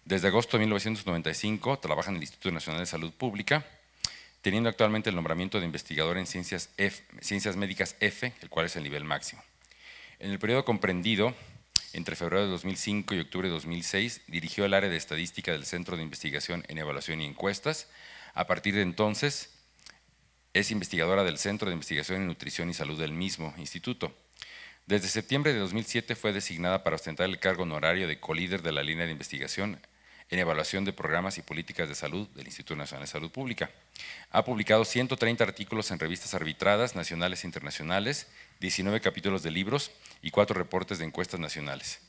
Desde agosto de 1995 trabaja en el Instituto Nacional de Salud Pública, teniendo actualmente el nombramiento de investigador en Ciencias Médicas F, el cual es el nivel máximo. En el periodo comprendido entre febrero de 2005 y octubre de 2006, dirigió el área de estadística del Centro de Investigación en Evaluación y Encuestas. A partir de entonces, es investigadora del Centro de Investigación en Nutrición y Salud del mismo instituto. Desde septiembre de 2007 fue designada para ostentar el cargo honorario de colíder de la línea de investigación en evaluación de programas y políticas de salud del Instituto Nacional de Salud Pública. Ha publicado 130 artículos en revistas arbitradas, nacionales e internacionales, 19 capítulos de libros y 4 reportes de encuestas nacionales.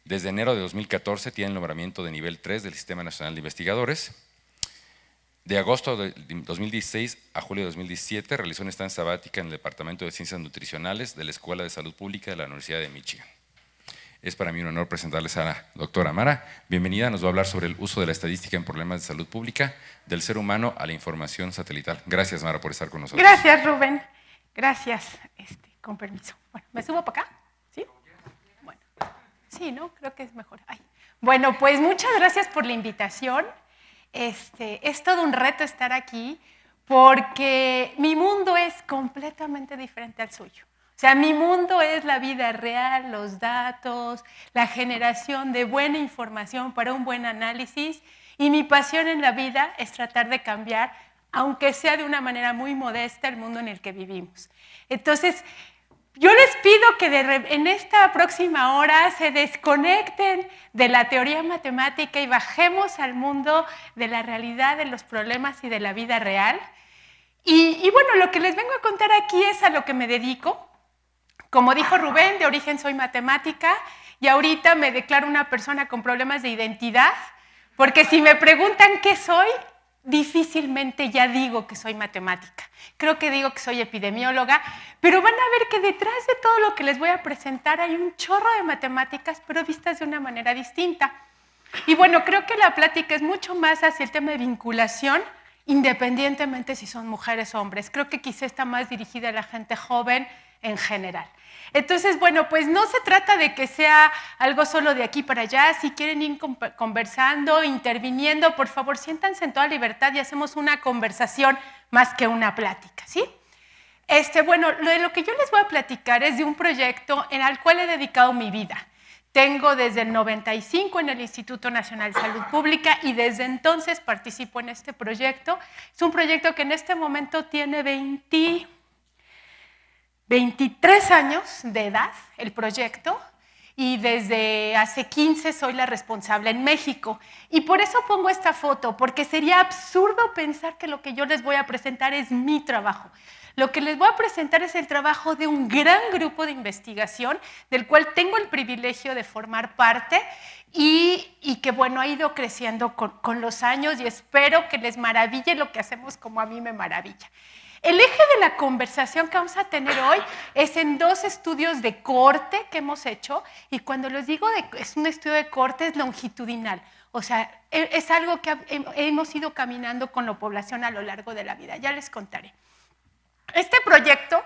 Desde enero de 2014 tiene el nombramiento de nivel 3 del Sistema Nacional de Investigadores. De agosto de 2016 a julio de 2017 realizó una estancia sabática en el Departamento de Ciencias Nutricionales de la Escuela de Salud Pública de la Universidad de Michigan. Es para mí un honor presentarles a la doctora Mara. Bienvenida, nos va a hablar sobre el uso de la estadística en problemas de salud pública, del ser humano a la información satelital. Gracias, Mara, por estar con nosotros. Gracias, Rubén. Gracias. Con permiso. Bueno, ¿me subo para acá? ¿Sí? Bueno, sí, ¿no? Creo que es mejor. Ay. Bueno, pues muchas gracias por la invitación. Es todo un reto estar aquí porque mi mundo es completamente diferente al suyo. O sea, mi mundo es la vida real, los datos, la generación de buena información para un buen análisis, y mi pasión en la vida es tratar de cambiar, aunque sea de una manera muy modesta, el mundo en el que vivimos. Entonces, yo les pido que en esta próxima hora se desconecten de la teoría matemática y bajemos al mundo de la realidad, de los problemas y de la vida real. Y bueno, lo que les vengo a contar aquí es a lo que me dedico. Como dijo Rubén, de origen soy matemática y ahorita me declaro una persona con problemas de identidad, porque si me preguntan qué soy, difícilmente ya digo que soy matemática. Creo que digo que soy epidemióloga, pero van a ver que detrás de todo lo que les voy a presentar hay un chorro de matemáticas, pero vistas de una manera distinta. Y bueno, creo que la plática es mucho más hacia el tema de vinculación, independientemente si son mujeres o hombres. Creo que quizá está más dirigida a la gente joven en general. Entonces, bueno, pues no se trata de que sea algo solo de aquí para allá. Si quieren ir conversando, interviniendo, por favor, siéntanse en toda libertad y hacemos una conversación más que una plática, ¿sí? Bueno, lo que yo les voy a platicar es de un proyecto en el cual he dedicado mi vida. Tengo desde el 95 en el Instituto Nacional de Salud Pública y desde entonces participo en este proyecto. Es un proyecto que en este momento tiene 23 años de edad, el proyecto, y desde hace 15 soy la responsable en México. Y por eso pongo esta foto, porque sería absurdo pensar que lo que yo les voy a presentar es mi trabajo. Lo que les voy a presentar es el trabajo de un gran grupo de investigación, del cual tengo el privilegio de formar parte y que, bueno, ha ido creciendo con los años y espero que les maraville lo que hacemos como a mí me maravilla. El eje de la conversación que vamos a tener hoy es en 2 estudios de corte que hemos hecho, y cuando les digo es un estudio de corte es longitudinal, o sea, es algo que hemos ido caminando con la población a lo largo de la vida, ya les contaré. Este proyecto,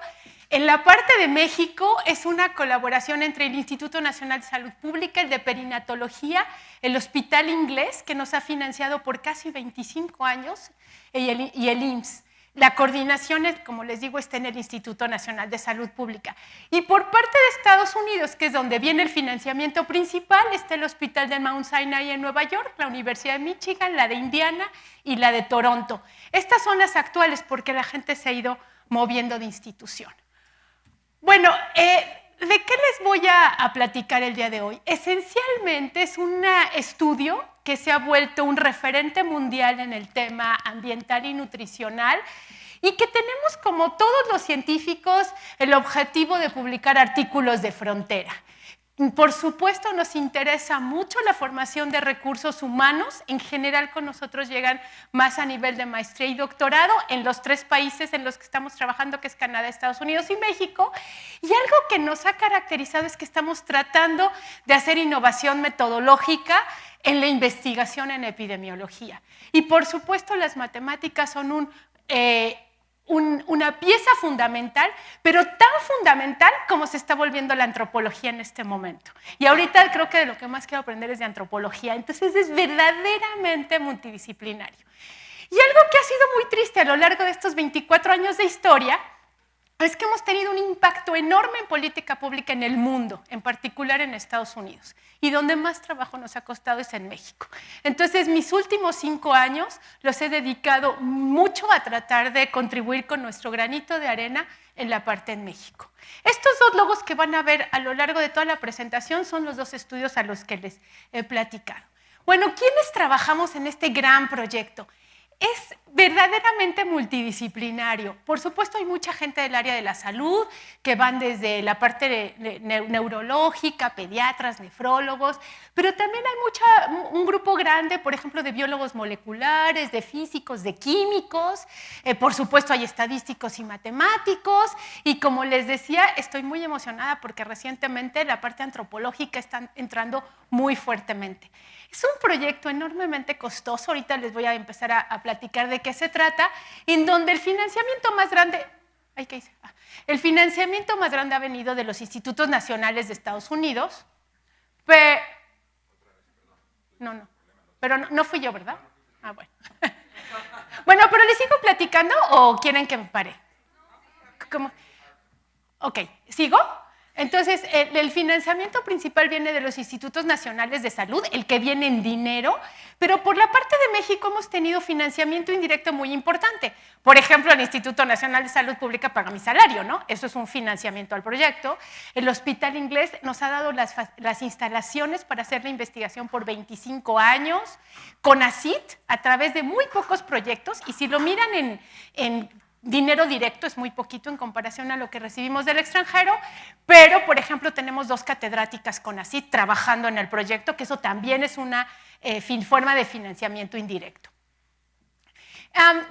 en la parte de México, es una colaboración entre el Instituto Nacional de Salud Pública, el de Perinatología, el Hospital Inglés, que nos ha financiado por casi 25 años, y el IMSS. La coordinación, como les digo, está en el Instituto Nacional de Salud Pública. Y por parte de Estados Unidos, que es donde viene el financiamiento principal, está el Hospital de Mount Sinai en Nueva York, la Universidad de Michigan, la de Indiana y la de Toronto. Estas son las actuales porque la gente se ha ido moviendo de institución. Bueno, ¿de qué les voy a platicar el día de hoy? Esencialmente es un estudio que se ha vuelto un referente mundial en el tema ambiental y nutricional y que tenemos, como todos los científicos, el objetivo de publicar artículos de frontera. Por supuesto, nos interesa mucho la formación de recursos humanos. En general, con nosotros llegan más a nivel de maestría y doctorado en los 3 países en los que estamos trabajando, que es Canadá, Estados Unidos y México. Y algo que nos ha caracterizado es que estamos tratando de hacer innovación metodológica en la investigación en epidemiología. Y por supuesto, las matemáticas son una pieza fundamental, pero tan fundamental como se está volviendo la antropología en este momento. Y ahorita creo que de lo que más quiero aprender es de antropología, entonces es verdaderamente multidisciplinario. Y algo que ha sido muy triste a lo largo de estos 24 años de historia es que hemos tenido un impacto enorme en política pública en el mundo, en particular en Estados Unidos. Y donde más trabajo nos ha costado es en México. Entonces, mis últimos 5 años los he dedicado mucho a tratar de contribuir con nuestro granito de arena en la parte en México. Estos 2 logos que van a ver a lo largo de toda la presentación son los 2 estudios a los que les he platicado. Bueno, ¿quiénes trabajamos en este gran proyecto? Es verdaderamente multidisciplinario. Por supuesto, hay mucha gente del área de la salud que van desde la parte neurológica, pediatras, nefrólogos, pero también hay un grupo grande, por ejemplo, de biólogos moleculares, de físicos, de químicos, por supuesto hay estadísticos y matemáticos, y como les decía, estoy muy emocionada porque recientemente la parte antropológica está entrando muy fuertemente. Es un proyecto enormemente costoso, ahorita les voy a empezar a platicar de qué se trata, en donde el financiamiento más grande, el financiamiento más grande ha venido de los institutos nacionales de Estados Unidos, pero no fui yo, ¿verdad? Ah, bueno. Bueno, pero ¿les sigo platicando o quieren que me pare? ¿Cómo? Ok, ¿sigo? Entonces, el financiamiento principal viene de los institutos nacionales de salud, el que viene en dinero, pero por la parte de México hemos tenido financiamiento indirecto muy importante. Por ejemplo, el Instituto Nacional de Salud Pública paga mi salario, ¿no? Eso es un financiamiento al proyecto. El Hospital Inglés nos ha dado las instalaciones para hacer la investigación por 25 años. CONACYT, a través de muy pocos proyectos, y si lo miran en dinero directo es muy poquito en comparación a lo que recibimos del extranjero, pero, por ejemplo, tenemos 2 catedráticas CONACYT trabajando en el proyecto, que eso también es una forma de financiamiento indirecto.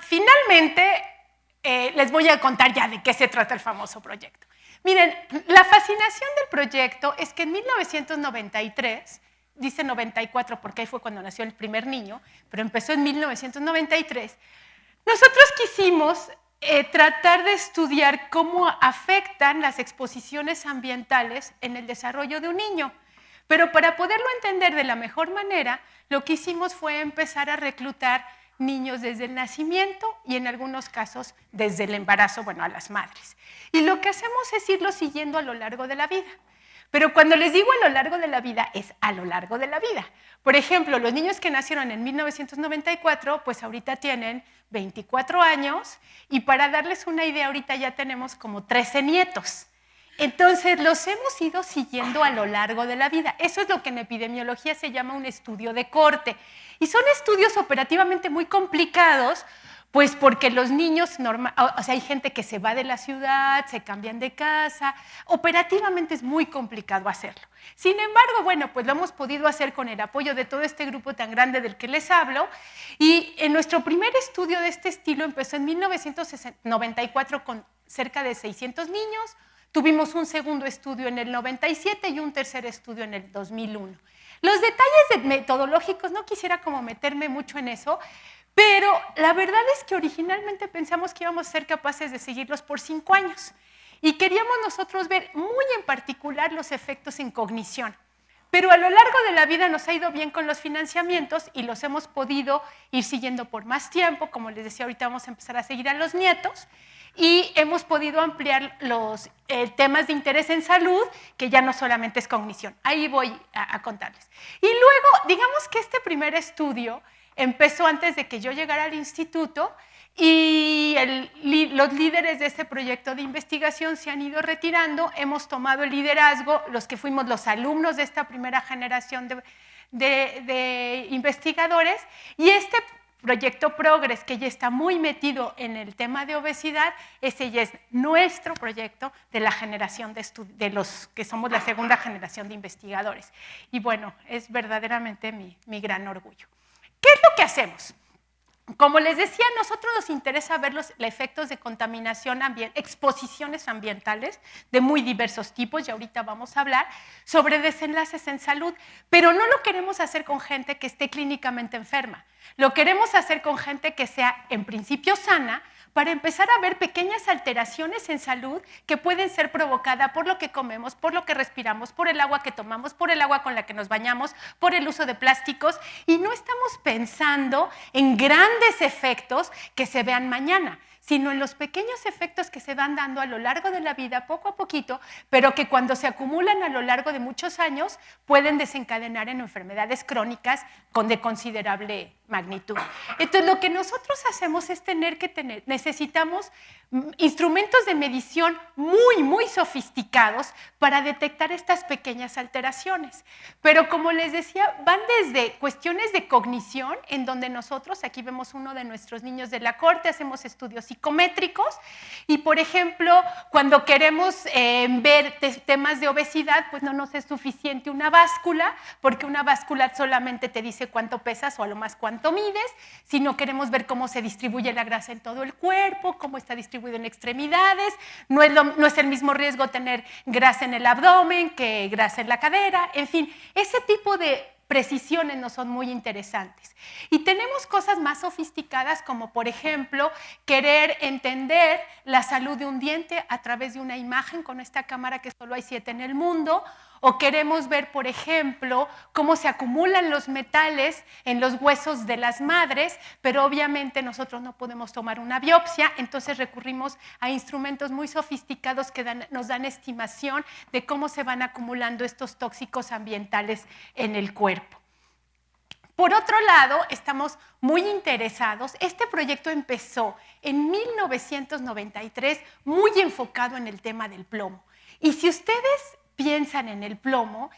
Finalmente, les voy a contar ya de qué se trata el famoso proyecto. Miren, la fascinación del proyecto es que en 1993, dice 94 porque ahí fue cuando nació el primer niño, pero empezó en 1993, nosotros quisimos tratar de estudiar cómo afectan las exposiciones ambientales en el desarrollo de un niño. Pero para poderlo entender de la mejor manera, lo que hicimos fue empezar a reclutar niños desde el nacimiento y en algunos casos desde el embarazo, bueno, a las madres. Y lo que hacemos es irlo siguiendo a lo largo de la vida. Pero cuando les digo a lo largo de la vida, es a lo largo de la vida. Por ejemplo, los niños que nacieron en 1994, pues ahorita tienen 24 años y para darles una idea, ahorita ya tenemos como 13 nietos. Entonces, los hemos ido siguiendo a lo largo de la vida. Eso es lo que en epidemiología se llama un estudio de corte. Y son estudios operativamente muy complicados, pues porque los niños, o sea, hay gente que se va de la ciudad, se cambian de casa, operativamente es muy complicado hacerlo. Sin embargo, bueno, pues lo hemos podido hacer con el apoyo de todo este grupo tan grande del que les hablo, y en nuestro primer estudio de este estilo empezó en 1994 con cerca de 600 niños, tuvimos un segundo estudio en el 97 y un tercer estudio en el 2001. Los detalles metodológicos, no quisiera como meterme mucho en eso, pero la verdad es que originalmente pensamos que íbamos a ser capaces de seguirlos por 5 años y queríamos nosotros ver muy en particular los efectos en cognición. Pero a lo largo de la vida nos ha ido bien con los financiamientos y los hemos podido ir siguiendo por más tiempo. Como les decía, ahorita vamos a empezar a seguir a los nietos y hemos podido ampliar los temas de interés en salud, que ya no solamente es cognición. Ahí voy a contarles. Y luego, digamos que este primer estudio empezó antes de que yo llegara al instituto y los líderes de este proyecto de investigación se han ido retirando, hemos tomado el liderazgo, los que fuimos los alumnos de esta primera generación de investigadores, y este proyecto Progress, que ya está muy metido en el tema de obesidad, ese ya es nuestro proyecto de la generación de los que somos la segunda generación de investigadores. Y bueno, es verdaderamente mi gran orgullo. ¿Qué es lo que hacemos? Como les decía, a nosotros nos interesa ver los efectos de contaminación, exposiciones ambientales de muy diversos tipos, y ahorita vamos a hablar sobre desenlaces en salud, pero no lo queremos hacer con gente que esté clínicamente enferma, lo queremos hacer con gente que sea en principio sana, para empezar a ver pequeñas alteraciones en salud que pueden ser provocadas por lo que comemos, por lo que respiramos, por el agua que tomamos, por el agua con la que nos bañamos, por el uso de plásticos, y no estamos pensando en grandes efectos que se vean mañana, sino en los pequeños efectos que se van dando a lo largo de la vida, poco a poquito, pero que cuando se acumulan a lo largo de muchos años pueden desencadenar en enfermedades crónicas de considerable magnitud. Entonces, lo que nosotros hacemos es necesitamos instrumentos de medición muy sofisticados para detectar estas pequeñas alteraciones. Pero como les decía, van desde cuestiones de cognición, en donde nosotros, aquí vemos uno de nuestros niños de la corte, hacemos estudios psicométricos y, por ejemplo, cuando queremos ver temas de obesidad, pues no nos es suficiente una báscula, porque una báscula solamente te dice cuánto pesas o a lo más cuánto mides, sino queremos ver cómo se distribuye la grasa en todo el cuerpo, cómo está distribuido en extremidades. No es el mismo riesgo tener grasa en el abdomen que grasa en la cadera. En fin, ese tipo de precisiones no son muy interesantes. Y tenemos cosas más sofisticadas como, por ejemplo, querer entender la salud de un diente a través de una imagen con esta cámara que solo hay 7 en el mundo, o queremos ver, por ejemplo, cómo se acumulan los metales en los huesos de las madres, pero obviamente nosotros no podemos tomar una biopsia, entonces recurrimos a instrumentos muy sofisticados que nos dan estimación de cómo se van acumulando estos tóxicos ambientales en el cuerpo. Por otro lado, estamos muy interesados. Este proyecto empezó en 1993, muy enfocado en el tema del plomo. Y si ustedes piensan en el plomo,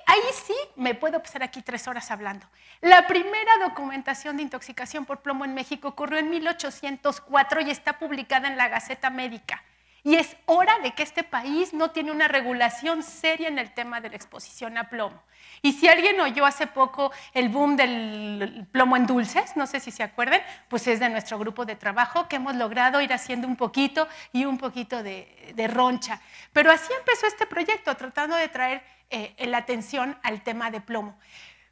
ahí sí me puedo pasar aquí 3 horas hablando. La primera documentación de intoxicación por plomo en México ocurrió en 1804 y está publicada en la Gaceta Médica. Y es hora de que este país no tiene una regulación seria en el tema de la exposición a plomo. Y si alguien oyó hace poco el boom del plomo en dulces, no sé si se acuerdan, pues es de nuestro grupo de trabajo que hemos logrado ir haciendo un poquito y un poquito de roncha. Pero así empezó este proyecto, tratando de traer la atención al tema de plomo.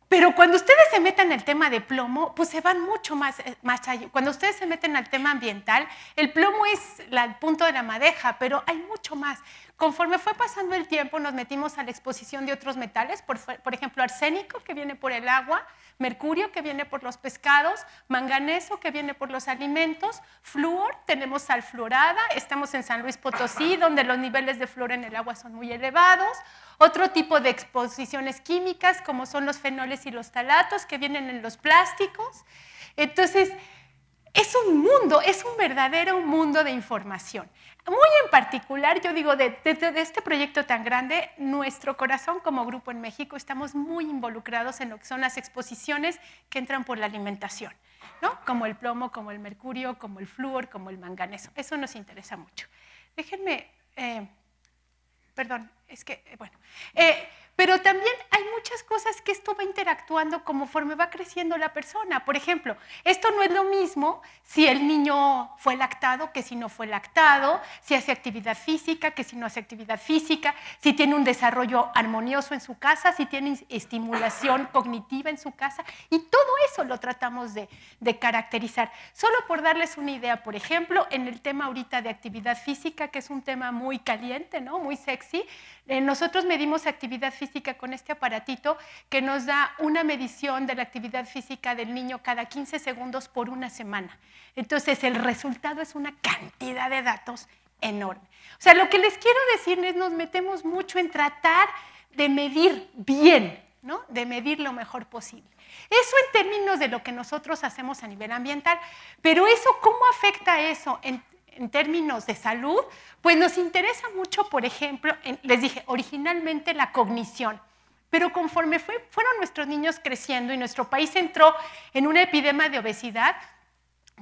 Pero cuando ustedes se meten en el tema de plomo, pues se van mucho más allá. Cuando ustedes se meten al tema ambiental, el plomo es el punto de la madeja, pero hay mucho más. Conforme fue pasando el tiempo, nos metimos a la exposición de otros metales, por ejemplo, arsénico, que viene por el agua, mercurio, que viene por los pescados, manganeso, que viene por los alimentos, flúor, tenemos sal fluorada, estamos en San Luis Potosí, donde los niveles de flúor en el agua son muy elevados. Otro tipo de exposiciones químicas, como son los fenoles y los talatos, que vienen en los plásticos. Entonces, es un mundo, es un verdadero mundo de información. Muy en particular, yo digo, de este proyecto tan grande, nuestro corazón como grupo en México estamos muy involucrados en lo que son las exposiciones que entran por la alimentación, ¿no? Como el plomo, como el mercurio, como el flúor, como el manganeso. Eso nos interesa mucho. Déjenme, perdón, es que, bueno, pero también hay muchas cosas que esto va interactuando conforme va creciendo la persona. Por ejemplo, esto no es lo mismo si el niño fue lactado que si no fue lactado, si hace actividad física que si no hace actividad física, si tiene un desarrollo armonioso en su casa, si tiene estimulación cognitiva en su casa, y todo eso lo tratamos de caracterizar. Solo por darles una idea, por ejemplo, en el tema ahorita de actividad física, que es un tema muy caliente, ¿no? Muy sexy, nosotros medimos actividad física con este aparatito que nos da una medición de la actividad física del niño cada 15 segundos por una semana. Entonces, el resultado es una cantidad de datos enorme. O sea, lo que les quiero decir es nos metemos mucho en tratar de medir bien, ¿no? De medir lo mejor posible. Eso en términos de lo que nosotros hacemos a nivel ambiental, pero eso, ¿cómo afecta eso en términos de salud? Pues nos interesa mucho, por ejemplo, les dije, originalmente la cognición, pero conforme fueron nuestros niños creciendo y nuestro país entró en una epidemia de obesidad,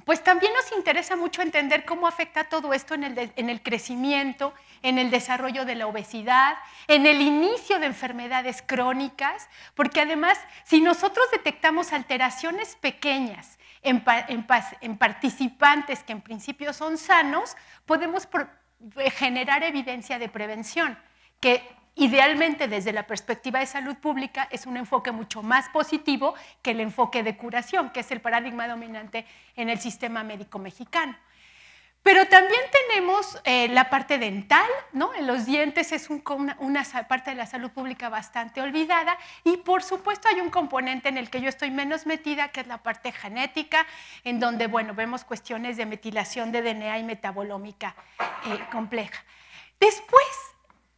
pues también nos interesa mucho entender cómo afecta todo esto en el crecimiento, en el desarrollo de la obesidad, en el inicio de enfermedades crónicas, porque además, si nosotros detectamos alteraciones pequeñas en participantes que en principio son sanos, podemos generar evidencia de prevención, que idealmente desde la perspectiva de salud pública es un enfoque mucho más positivo que el enfoque de curación, que es el paradigma dominante en el sistema médico mexicano. Pero también tenemos la parte dental, ¿no? En los dientes es una parte de la salud pública bastante olvidada, y por supuesto hay un componente en el que yo estoy menos metida, que es la parte genética, en donde, bueno, vemos cuestiones de metilación de DNA y metabolómica compleja. Después,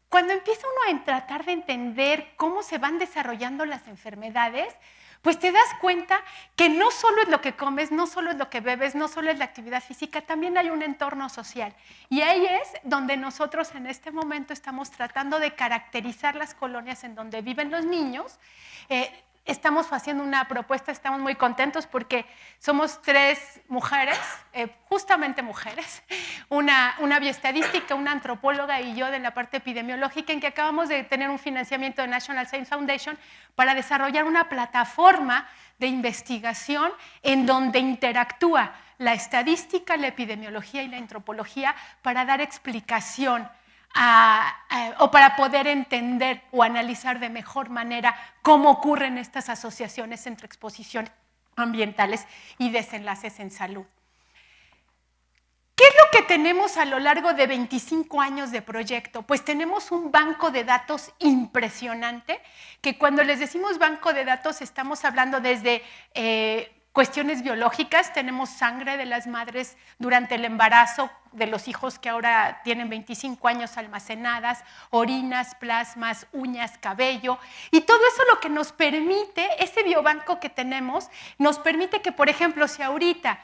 cuando empieza uno a tratar de entender cómo se van desarrollando las enfermedades, pues te das cuenta que no solo es lo que comes, no solo es lo que bebes, no solo es la actividad física, también hay un entorno social. Y ahí es donde nosotros en este momento estamos tratando de caracterizar las colonias en donde viven los niños. Estamos haciendo una propuesta, estamos muy contentos porque somos 3 mujeres, justamente mujeres, una bioestadística, una antropóloga y yo de la parte epidemiológica, en que acabamos de tener un financiamiento de National Science Foundation para desarrollar una plataforma de investigación en donde interactúa la estadística, la epidemiología y la antropología para dar explicación o para poder entender o analizar de mejor manera cómo ocurren estas asociaciones entre exposición ambientales y desenlaces en salud. ¿Qué es lo que tenemos a lo largo de 25 años de proyecto? Pues tenemos un banco de datos impresionante, que cuando les decimos banco de datos estamos hablando desde cuestiones biológicas. Tenemos sangre de las madres durante el embarazo de los hijos que ahora tienen 25 años almacenadas, orinas, plasmas, uñas, cabello, y todo eso lo que nos permite, ese biobanco que tenemos, nos permite que, por ejemplo, si ahorita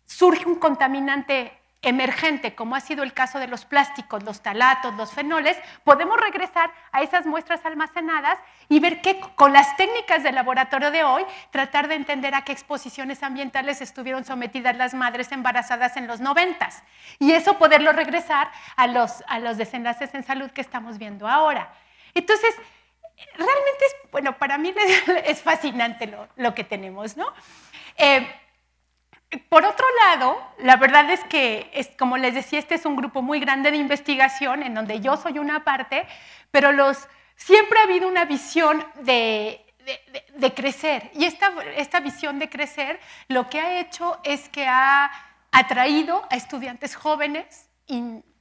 surge un contaminante emergente, como ha sido el caso de los plásticos, los talatos, los fenoles, podemos regresar a esas muestras almacenadas y ver que con las técnicas del laboratorio de hoy, tratar de entender a qué exposiciones ambientales estuvieron sometidas las madres embarazadas en los 90s, y eso poderlo regresar a los desenlaces en salud que estamos viendo ahora. Entonces, realmente es, bueno, para mí es fascinante lo que tenemos, ¿no? Por otro lado, la verdad es que, como les decía, este es un grupo muy grande de investigación en donde yo soy una parte, pero siempre ha habido una visión de crecer, y esta visión de crecer lo que ha hecho es que ha atraído a estudiantes jóvenes,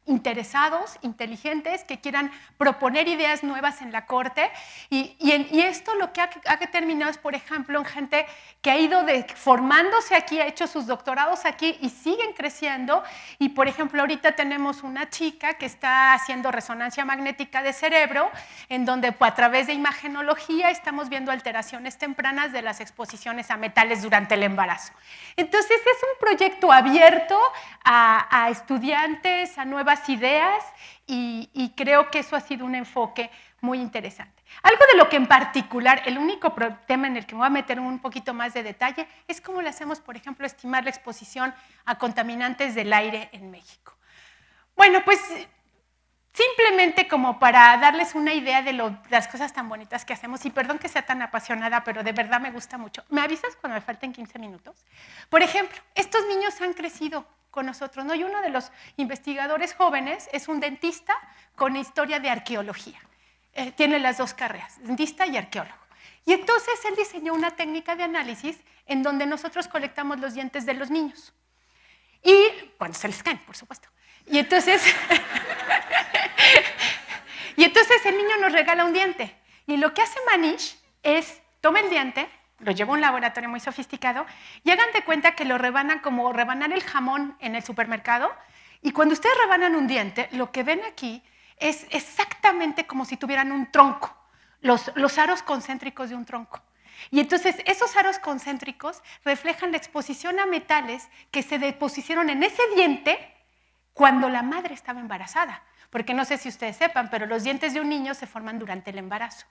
interesados, inteligentes, que quieran proponer ideas nuevas en la corte, y esto lo que ha determinado es, por ejemplo, en gente que ha ido formándose aquí, ha hecho sus doctorados aquí y siguen creciendo. Y, por ejemplo, ahorita tenemos una chica que está haciendo resonancia magnética de cerebro, en donde a través de imagenología estamos viendo alteraciones tempranas de las exposiciones a metales durante el embarazo. Entonces, es un proyecto abierto a estudiantes, a nuevas ideas, y creo que eso ha sido un enfoque muy interesante. Algo de lo que en particular, el único tema en el que me voy a meter un poquito más de detalle, es cómo le hacemos, por ejemplo, estimar la exposición a contaminantes del aire en México. Bueno, pues simplemente como para darles una idea de las cosas tan bonitas que hacemos, y perdón que sea tan apasionada, pero de verdad me gusta mucho. ¿Me avisas cuando me falten 15 minutos? Por ejemplo, estos niños han crecido con nosotros, ¿no? Y uno de los investigadores jóvenes es un dentista con historia de arqueología. Tiene las 2 carreras, dentista y arqueólogo. Y entonces él diseñó una técnica de análisis en donde nosotros colectamos los dientes de los niños. Y cuando se les caen, por supuesto. Y entonces el niño nos regala un diente. Y lo que hace Manish es, toma el diente, lo lleva a un laboratorio muy sofisticado, y hagan de cuenta que lo rebanan como rebanar el jamón en el supermercado. Y cuando ustedes rebanan un diente, lo que ven aquí es exactamente como si tuvieran un tronco, los aros concéntricos de un tronco. Y entonces esos aros concéntricos reflejan la exposición a metales que se depositaron en ese diente cuando la madre estaba embarazada. Porque no sé si ustedes sepan, pero los dientes de un niño se forman durante el embarazo.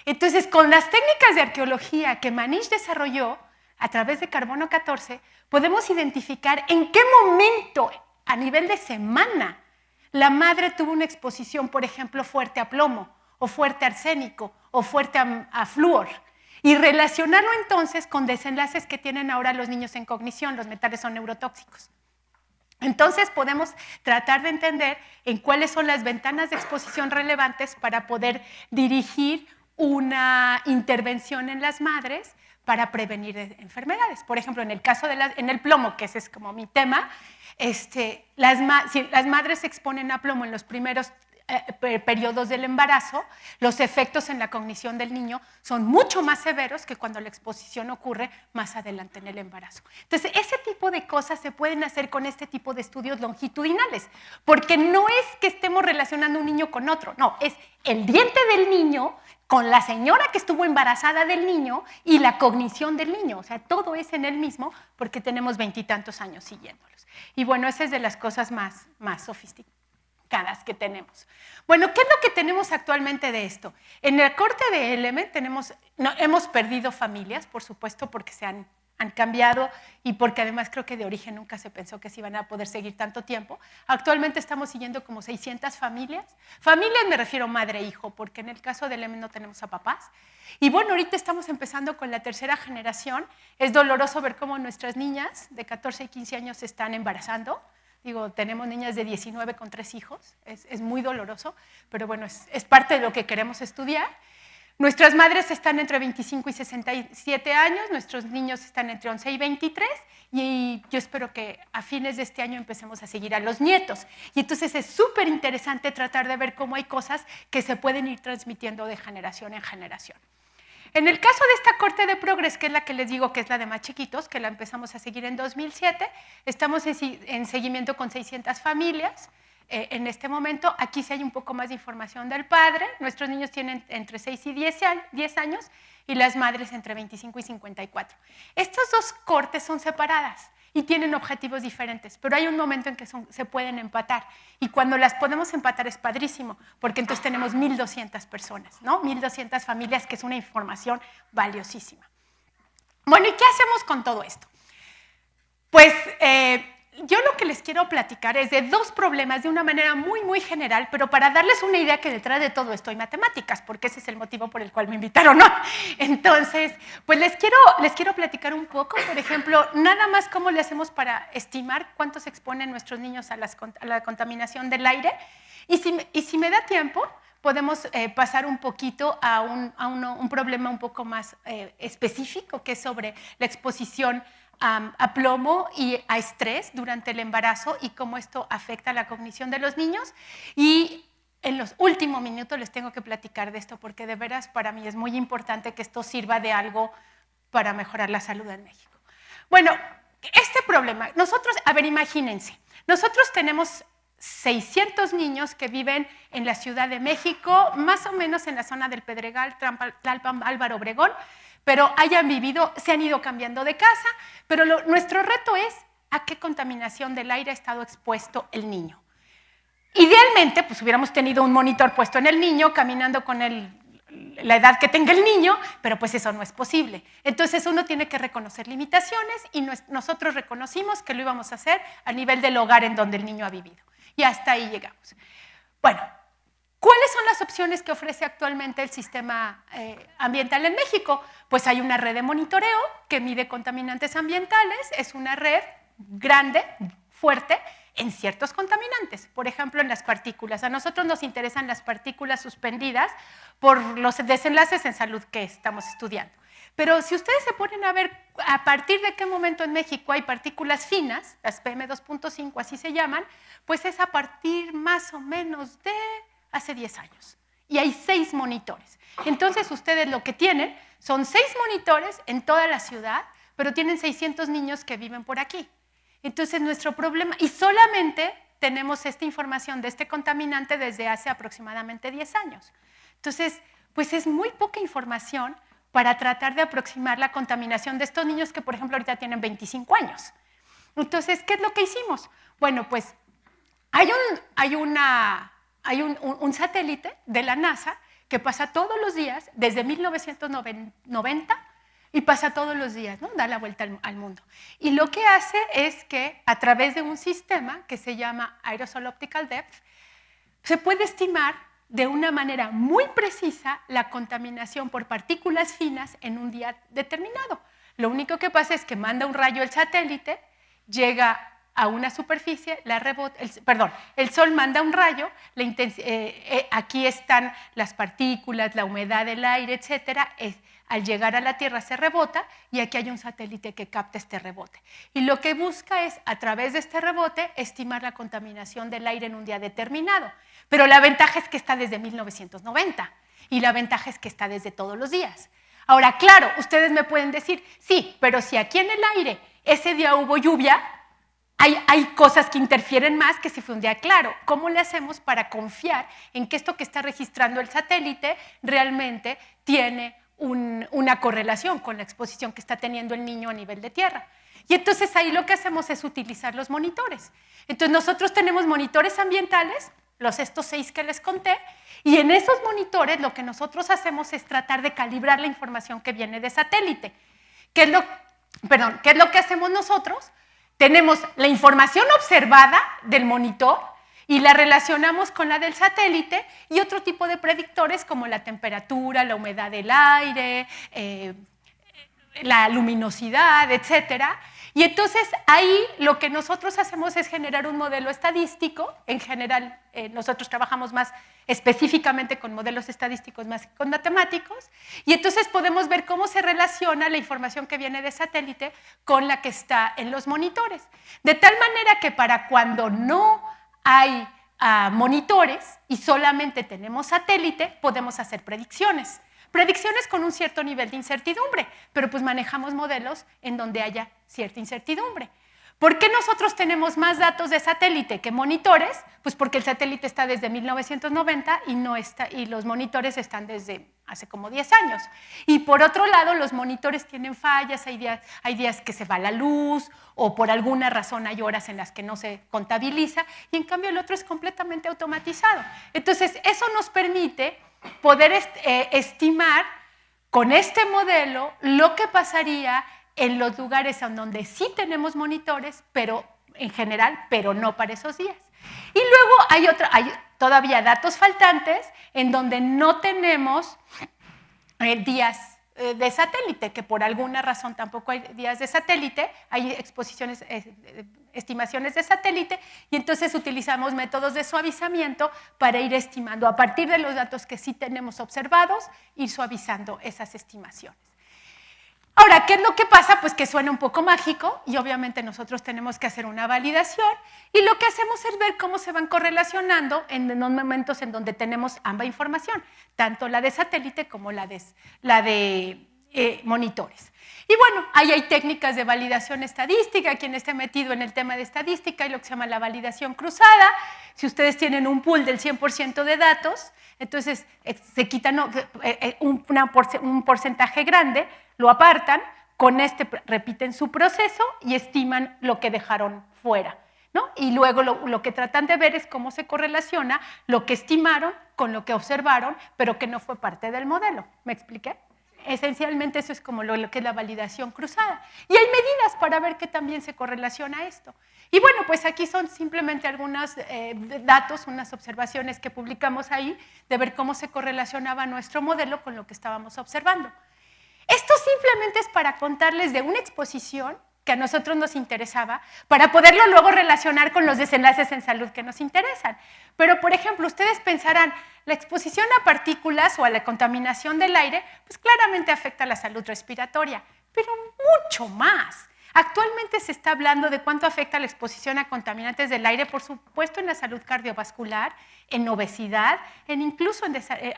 Entonces, con las técnicas de arqueología que Manish desarrolló a través de carbono 14, podemos identificar en qué momento, a nivel de semana, la madre tuvo una exposición, por ejemplo, fuerte a plomo, o fuerte a arsénico, o fuerte a flúor, y relacionarlo entonces con desenlaces que tienen ahora los niños en cognición. Los metales son neurotóxicos. Entonces podemos tratar de entender en cuáles son las ventanas de exposición relevantes para poder dirigir una intervención en las madres para prevenir enfermedades. Por ejemplo, en el caso en el plomo, que ese es como mi tema, si las madres se exponen a plomo en los primeros periodos del embarazo, los efectos en la cognición del niño son mucho más severos que cuando la exposición ocurre más adelante en el embarazo. Entonces, ese tipo de cosas se pueden hacer con este tipo de estudios longitudinales, porque no es que estemos relacionando un niño con otro, no, es el diente del niño con la señora que estuvo embarazada del niño y la cognición del niño, o sea, todo es en el mismo porque tenemos 20 y tantos años siguiéndolos. Y bueno, esa es de las cosas más sofisticadas que tenemos. Bueno, ¿qué es lo que tenemos actualmente de esto? En el corte de LM hemos perdido familias, por supuesto, porque se han cambiado y porque además creo que de origen nunca se pensó que se iban a poder seguir tanto tiempo. Actualmente estamos siguiendo como 600 familias. Familias me refiero madre e hijo, porque en el caso del LM no tenemos a papás. Y bueno, ahorita estamos empezando con la tercera generación. Es doloroso ver cómo nuestras niñas de 14 y 15 años se están embarazando. Digo, tenemos niñas de 19 con 3 hijos, es muy doloroso, pero bueno, es parte de lo que queremos estudiar. Nuestras madres están entre 25 y 67 años, nuestros niños están entre 11 y 23, y yo espero que a fines de este año empecemos a seguir a los nietos. Y entonces es súper interesante tratar de ver cómo hay cosas que se pueden ir transmitiendo de generación en generación. En el caso de esta corte de Progress, que es la que les digo que es la de más chiquitos, que la empezamos a seguir en 2007, estamos en seguimiento con 600 familias. En este momento, aquí sí hay un poco más de información del padre. Nuestros niños tienen entre 6 y 10 años y las madres entre 25 y 54. Estas dos cortes son separadas y tienen objetivos diferentes, pero hay un momento en que se pueden empatar. Y cuando las podemos empatar es padrísimo, porque entonces tenemos 1,200 personas, ¿no? 1,200 familias, que es una información valiosísima. Bueno, ¿y qué hacemos con todo esto? Pues yo lo que les quiero platicar es de dos problemas de una manera muy general, pero para darles una idea que detrás de todo esto hay matemáticas, porque ese es el motivo por el cual me invitaron, ¿no? Entonces, pues les quiero platicar un poco, por ejemplo, nada más cómo le hacemos para estimar cuánto se exponen nuestros niños a la contaminación del aire. Y si me da tiempo, podemos pasar un poquito a un problema un poco más específico, que es sobre la exposición a plomo y a estrés durante el embarazo y cómo esto afecta la cognición de los niños. Y en los últimos minutos les tengo que platicar de esto, porque de veras para mí es muy importante que esto sirva de algo para mejorar la salud en México. Bueno, este problema, imagínense, nosotros tenemos 600 niños que viven en la Ciudad de México, más o menos en la zona del Pedregal, Tlalpan, Álvaro Obregón, pero se han ido cambiando de casa, pero nuestro reto es a qué contaminación del aire ha estado expuesto el niño. Idealmente, pues hubiéramos tenido un monitor puesto en el niño, caminando con la edad que tenga el niño, pero pues eso no es posible. Entonces uno tiene que reconocer limitaciones y nosotros reconocimos que lo íbamos a hacer a nivel del hogar en donde el niño ha vivido. Y hasta ahí llegamos. Bueno, ¿cuáles son las opciones que ofrece actualmente el sistema ambiental en México? Pues hay una red de monitoreo que mide contaminantes ambientales, es una red grande, fuerte, en ciertos contaminantes, por ejemplo en las partículas. A nosotros nos interesan las partículas suspendidas por los desenlaces en salud que estamos estudiando. Pero si ustedes se ponen a ver a partir de qué momento en México hay partículas finas, las PM2.5 así se llaman, pues es a partir más o menos de hace 10 años. Y hay 6 monitores. Entonces ustedes lo que tienen son 6 monitores en toda la ciudad, pero tienen 600 niños que viven por aquí. Entonces nuestro problema, y solamente tenemos esta información de este contaminante desde hace aproximadamente 10 años. Entonces, pues es muy poca información para tratar de aproximar la contaminación de estos niños que, por ejemplo, ahorita tienen 25 años. Entonces, ¿qué es lo que hicimos? Bueno, pues hay un satélite de la NASA que pasa todos los días, desde 1990, y pasa todos los días, ¿no? Da la vuelta al mundo. Y lo que hace es que a través de un sistema que se llama Aerosol Optical Depth, se puede estimar de una manera muy precisa la contaminación por partículas finas en un día determinado. Lo único que pasa es que manda un rayo el satélite, llega a una superficie, el sol manda un rayo, aquí están las partículas, la humedad del aire, etcétera. al llegar a la Tierra se rebota y aquí hay un satélite que capta este rebote. Y lo que busca es, a través de este rebote, estimar la contaminación del aire en un día determinado. Pero la ventaja es que está desde 1990 y la ventaja es que está desde todos los días. Ahora, claro, ustedes me pueden decir, sí, pero si aquí en el aire ese día hubo lluvia, hay cosas que interfieren más que si fue un día claro. ¿Cómo le hacemos para confiar en que esto que está registrando el satélite realmente tiene una correlación con la exposición que está teniendo el niño a nivel de tierra? Y entonces ahí lo que hacemos es utilizar los monitores. Entonces nosotros tenemos monitores ambientales, estos 6 que les conté, y en esos monitores lo que nosotros hacemos es tratar de calibrar la información que viene de satélite. ¿Qué es lo que hacemos nosotros? Tenemos la información observada del monitor y la relacionamos con la del satélite y otro tipo de predictores como la temperatura, la humedad del aire, la luminosidad, etcétera. Y entonces ahí lo que nosotros hacemos es generar un modelo estadístico. En general, nosotros trabajamos más específicamente con modelos estadísticos más que con matemáticos. Y entonces podemos ver cómo se relaciona la información que viene de satélite con la que está en los monitores. De tal manera que para cuando no hay monitores y solamente tenemos satélite, podemos hacer predicciones. Predicciones con un cierto nivel de incertidumbre, pero pues manejamos modelos en donde haya cierta incertidumbre. ¿Por qué nosotros tenemos más datos de satélite que monitores? Pues porque el satélite está desde 1990 y los monitores están desde hace como 10 años. Y por otro lado, los monitores tienen fallas, hay días que se va la luz o por alguna razón hay horas en las que no se contabiliza y en cambio el otro es completamente automatizado. Entonces, eso nos permite poder estimar con este modelo lo que pasaría en los lugares en donde sí tenemos monitores, pero en general, pero no para esos días. Y luego hay todavía datos faltantes en donde no tenemos días de satélite, que por alguna razón tampoco hay días de satélite, hay estimaciones de satélite, y entonces utilizamos métodos de suavizamiento para ir estimando a partir de los datos que sí tenemos observados, ir suavizando esas estimaciones. Ahora, ¿qué es lo que pasa? Pues que suena un poco mágico y obviamente nosotros tenemos que hacer una validación y lo que hacemos es ver cómo se van correlacionando en los momentos en donde tenemos ambas información, tanto la de satélite como la de monitores. Y bueno, ahí hay técnicas de validación estadística, quien esté metido en el tema de estadística, hay lo que se llama la validación cruzada. Si ustedes tienen un pool del 100% de datos, entonces se quitan un porcentaje grande, lo apartan, con repiten su proceso y estiman lo que dejaron fuera, ¿no? Y luego lo que tratan de ver es cómo se correlaciona lo que estimaron con lo que observaron, pero que no fue parte del modelo. ¿Me expliqué? Esencialmente eso es como lo que es la validación cruzada. Y hay medidas para ver que también se correlaciona esto. Y bueno, pues aquí son simplemente algunos datos, unas observaciones que publicamos ahí de ver cómo se correlacionaba nuestro modelo con lo que estábamos observando. Esto simplemente es para contarles de una exposición que a nosotros nos interesaba, para poderlo luego relacionar con los desenlaces en salud que nos interesan. Pero, por ejemplo, ustedes pensarán, la exposición a partículas o a la contaminación del aire, pues claramente afecta a la salud respiratoria, pero mucho más. Actualmente se está hablando de cuánto afecta la exposición a contaminantes del aire, por supuesto en la salud cardiovascular, en obesidad, incluso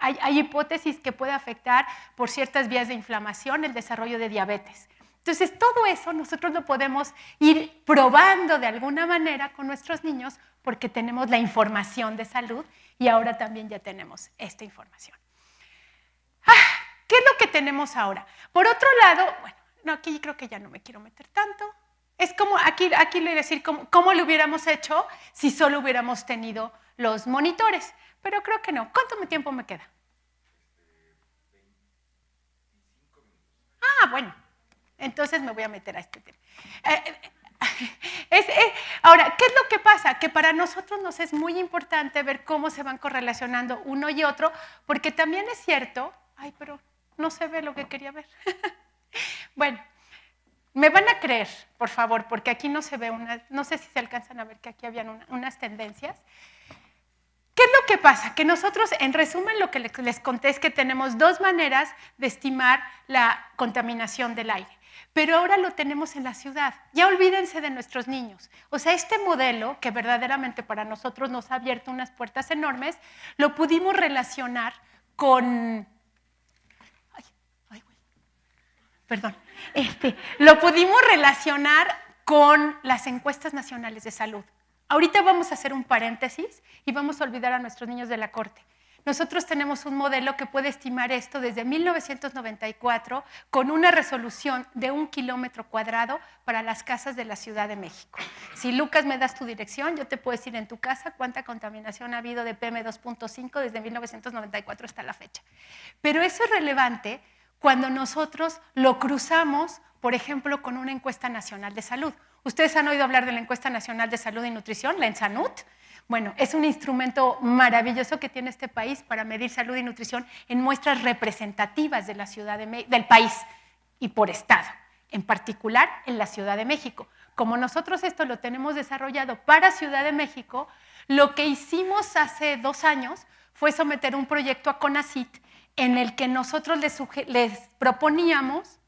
hay hipótesis que puede afectar por ciertas vías de inflamación el desarrollo de diabetes. Entonces, todo eso nosotros lo podemos ir probando de alguna manera con nuestros niños porque tenemos la información de salud y ahora también ya tenemos esta información. ¿Qué es lo que tenemos ahora? Por otro lado, bueno, no, aquí creo que ya no me quiero meter tanto. Es como, aquí le voy a decir cómo lo hubiéramos hecho si solo hubiéramos tenido los monitores, pero creo que no. ¿Cuánto tiempo me queda? 25 minutos. Bueno. Entonces me voy a meter a este tema. Ahora, ¿qué es lo que pasa? Que para nosotros nos es muy importante ver cómo se van correlacionando uno y otro, porque también es cierto, pero no se ve lo que quería ver. Bueno, me van a creer, por favor, porque aquí no se ve no sé si se alcanzan a ver que aquí habían unas tendencias. ¿Qué es lo que pasa? Que nosotros, en resumen, lo que les conté es que tenemos dos maneras de estimar la contaminación del aire. Pero ahora lo tenemos en la ciudad. Ya olvídense de nuestros niños. O sea, este modelo, que verdaderamente para nosotros nos ha abierto unas puertas enormes, lo pudimos relacionar con... Perdón. Lo pudimos relacionar con las encuestas nacionales de salud. Ahorita vamos a hacer un paréntesis y vamos a olvidar a nuestros niños de la corte. Nosotros tenemos un modelo que puede estimar esto desde 1994 con una resolución de 1 kilómetro cuadrado para las casas de la Ciudad de México. Si Lucas me das tu dirección, yo te puedo decir en tu casa cuánta contaminación ha habido de PM2.5 desde 1994 hasta la fecha. Pero eso es relevante cuando nosotros lo cruzamos, por ejemplo, con una encuesta nacional de salud. ¿Ustedes han oído hablar de la encuesta nacional de salud y nutrición, la ENSANUT? Bueno, es un instrumento maravilloso que tiene este país para medir salud y nutrición en muestras representativas de la del país y por estado, en particular en la Ciudad de México. Como nosotros esto lo tenemos desarrollado para Ciudad de México, lo que hicimos hace 2 años fue someter un proyecto a CONACYT en el que nosotros les proponíamos,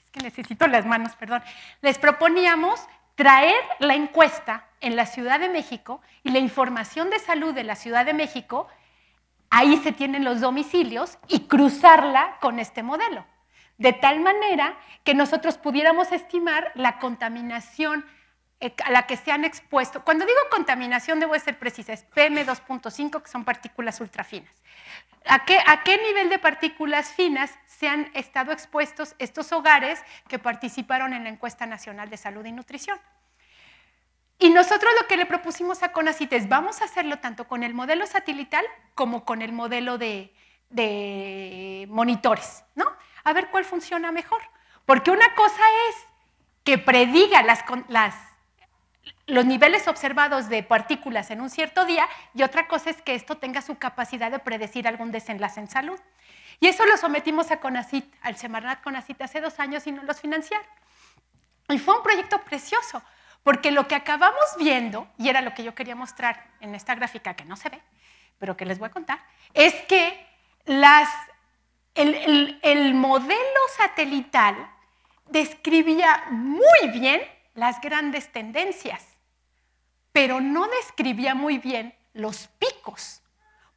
es que necesito las manos, perdón, les proponíamos traer la encuesta en la Ciudad de México y la información de salud de la Ciudad de México, ahí se tienen los domicilios, y cruzarla con este modelo, de tal manera que nosotros pudiéramos estimar la contaminación a la que se han expuesto. Cuando digo contaminación, debo ser precisa, es PM2.5, que son partículas ultrafinas. ¿A qué nivel de partículas finas se han estado expuestos estos hogares que participaron en la Encuesta Nacional de Salud y Nutrición? Y nosotros lo que le propusimos a CONACYT es, vamos a hacerlo tanto con el modelo satelital como con el modelo de monitores, ¿no? A ver cuál funciona mejor. Porque una cosa es que prediga los niveles observados de partículas en un cierto día, y otra cosa es que esto tenga su capacidad de predecir algún desenlace en salud. Y eso lo sometimos a CONACYT, al Semarnat CONACYT hace 2 años y nos los financiaron. Y fue un proyecto precioso, porque lo que acabamos viendo, y era lo que yo quería mostrar en esta gráfica que no se ve, pero que les voy a contar, es que el modelo satelital describía muy bien las grandes tendencias, pero no describía muy bien los picos,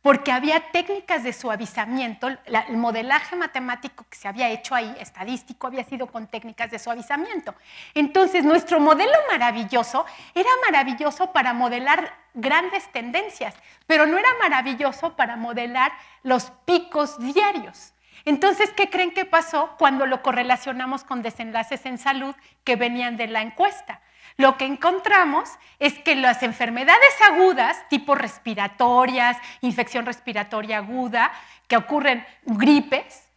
porque había técnicas de suavizamiento. El modelaje matemático que se había hecho ahí, estadístico, había sido con técnicas de suavizamiento. Entonces, nuestro modelo maravilloso era maravilloso para modelar grandes tendencias, pero no era maravilloso para modelar los picos diarios. Entonces, ¿qué creen que pasó cuando lo correlacionamos con desenlaces en salud que venían de la encuesta? Lo que encontramos es que las enfermedades agudas, tipo respiratorias, infección respiratoria aguda, que ocurren, gripes,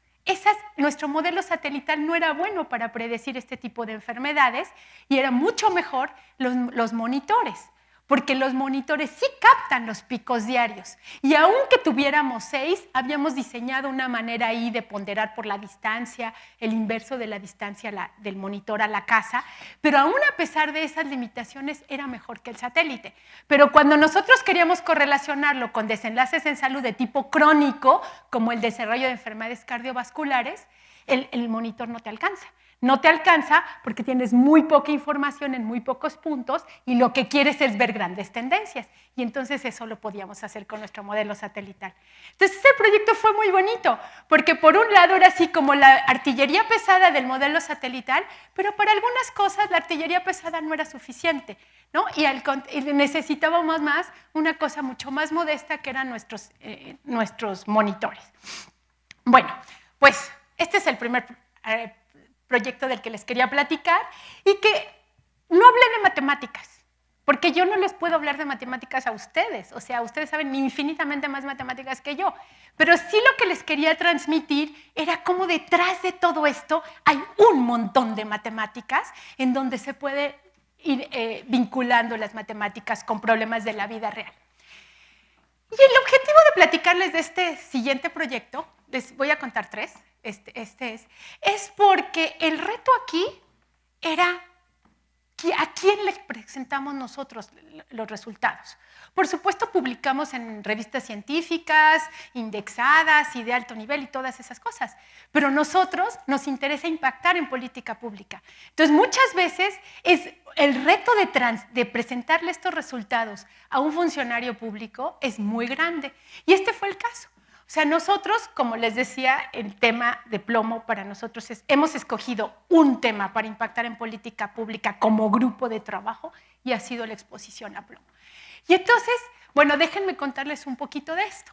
nuestro modelo satelital no era bueno para predecir este tipo de enfermedades, y era mucho mejor los monitores, porque los monitores sí captan los picos diarios. Y aunque tuviéramos 6, habíamos diseñado una manera ahí de ponderar por la distancia, el inverso de la distancia del monitor a la casa, pero aún a pesar de esas limitaciones era mejor que el satélite. Pero cuando nosotros queríamos correlacionarlo con desenlaces en salud de tipo crónico, como el desarrollo de enfermedades cardiovasculares, el monitor no te alcanza. No te alcanza porque tienes muy poca información en muy pocos puntos, y lo que quieres es ver grandes tendencias. Y entonces eso lo podíamos hacer con nuestro modelo satelital. Entonces ese proyecto fue muy bonito, porque por un lado era así como la artillería pesada del modelo satelital, pero para algunas cosas la artillería pesada no era suficiente, ¿no? Y necesitábamos más una cosa mucho más modesta, que eran nuestros monitores. Bueno, pues este es el primer proyecto del que les quería platicar, y que no hablé de matemáticas, porque yo no les puedo hablar de matemáticas a ustedes. O sea, ustedes saben infinitamente más matemáticas que yo, pero sí lo que les quería transmitir era cómo detrás de todo esto hay un montón de matemáticas en donde se puede ir vinculando las matemáticas con problemas de la vida real. Y el objetivo de platicarles de este siguiente proyecto, les voy a contar 3, es porque el reto aquí era ¿A quién le presentamos nosotros los resultados? Por supuesto, publicamos en revistas científicas, indexadas y de alto nivel y todas esas cosas, pero a nosotros nos interesa impactar en política pública. Entonces, muchas veces el reto de presentarle estos resultados a un funcionario público es muy grande, y este fue el caso. O sea, nosotros, como les decía, el tema de plomo para nosotros hemos escogido un tema para impactar en política pública como grupo de trabajo, y ha sido la exposición a plomo. Y entonces, bueno, déjenme contarles un poquito de esto.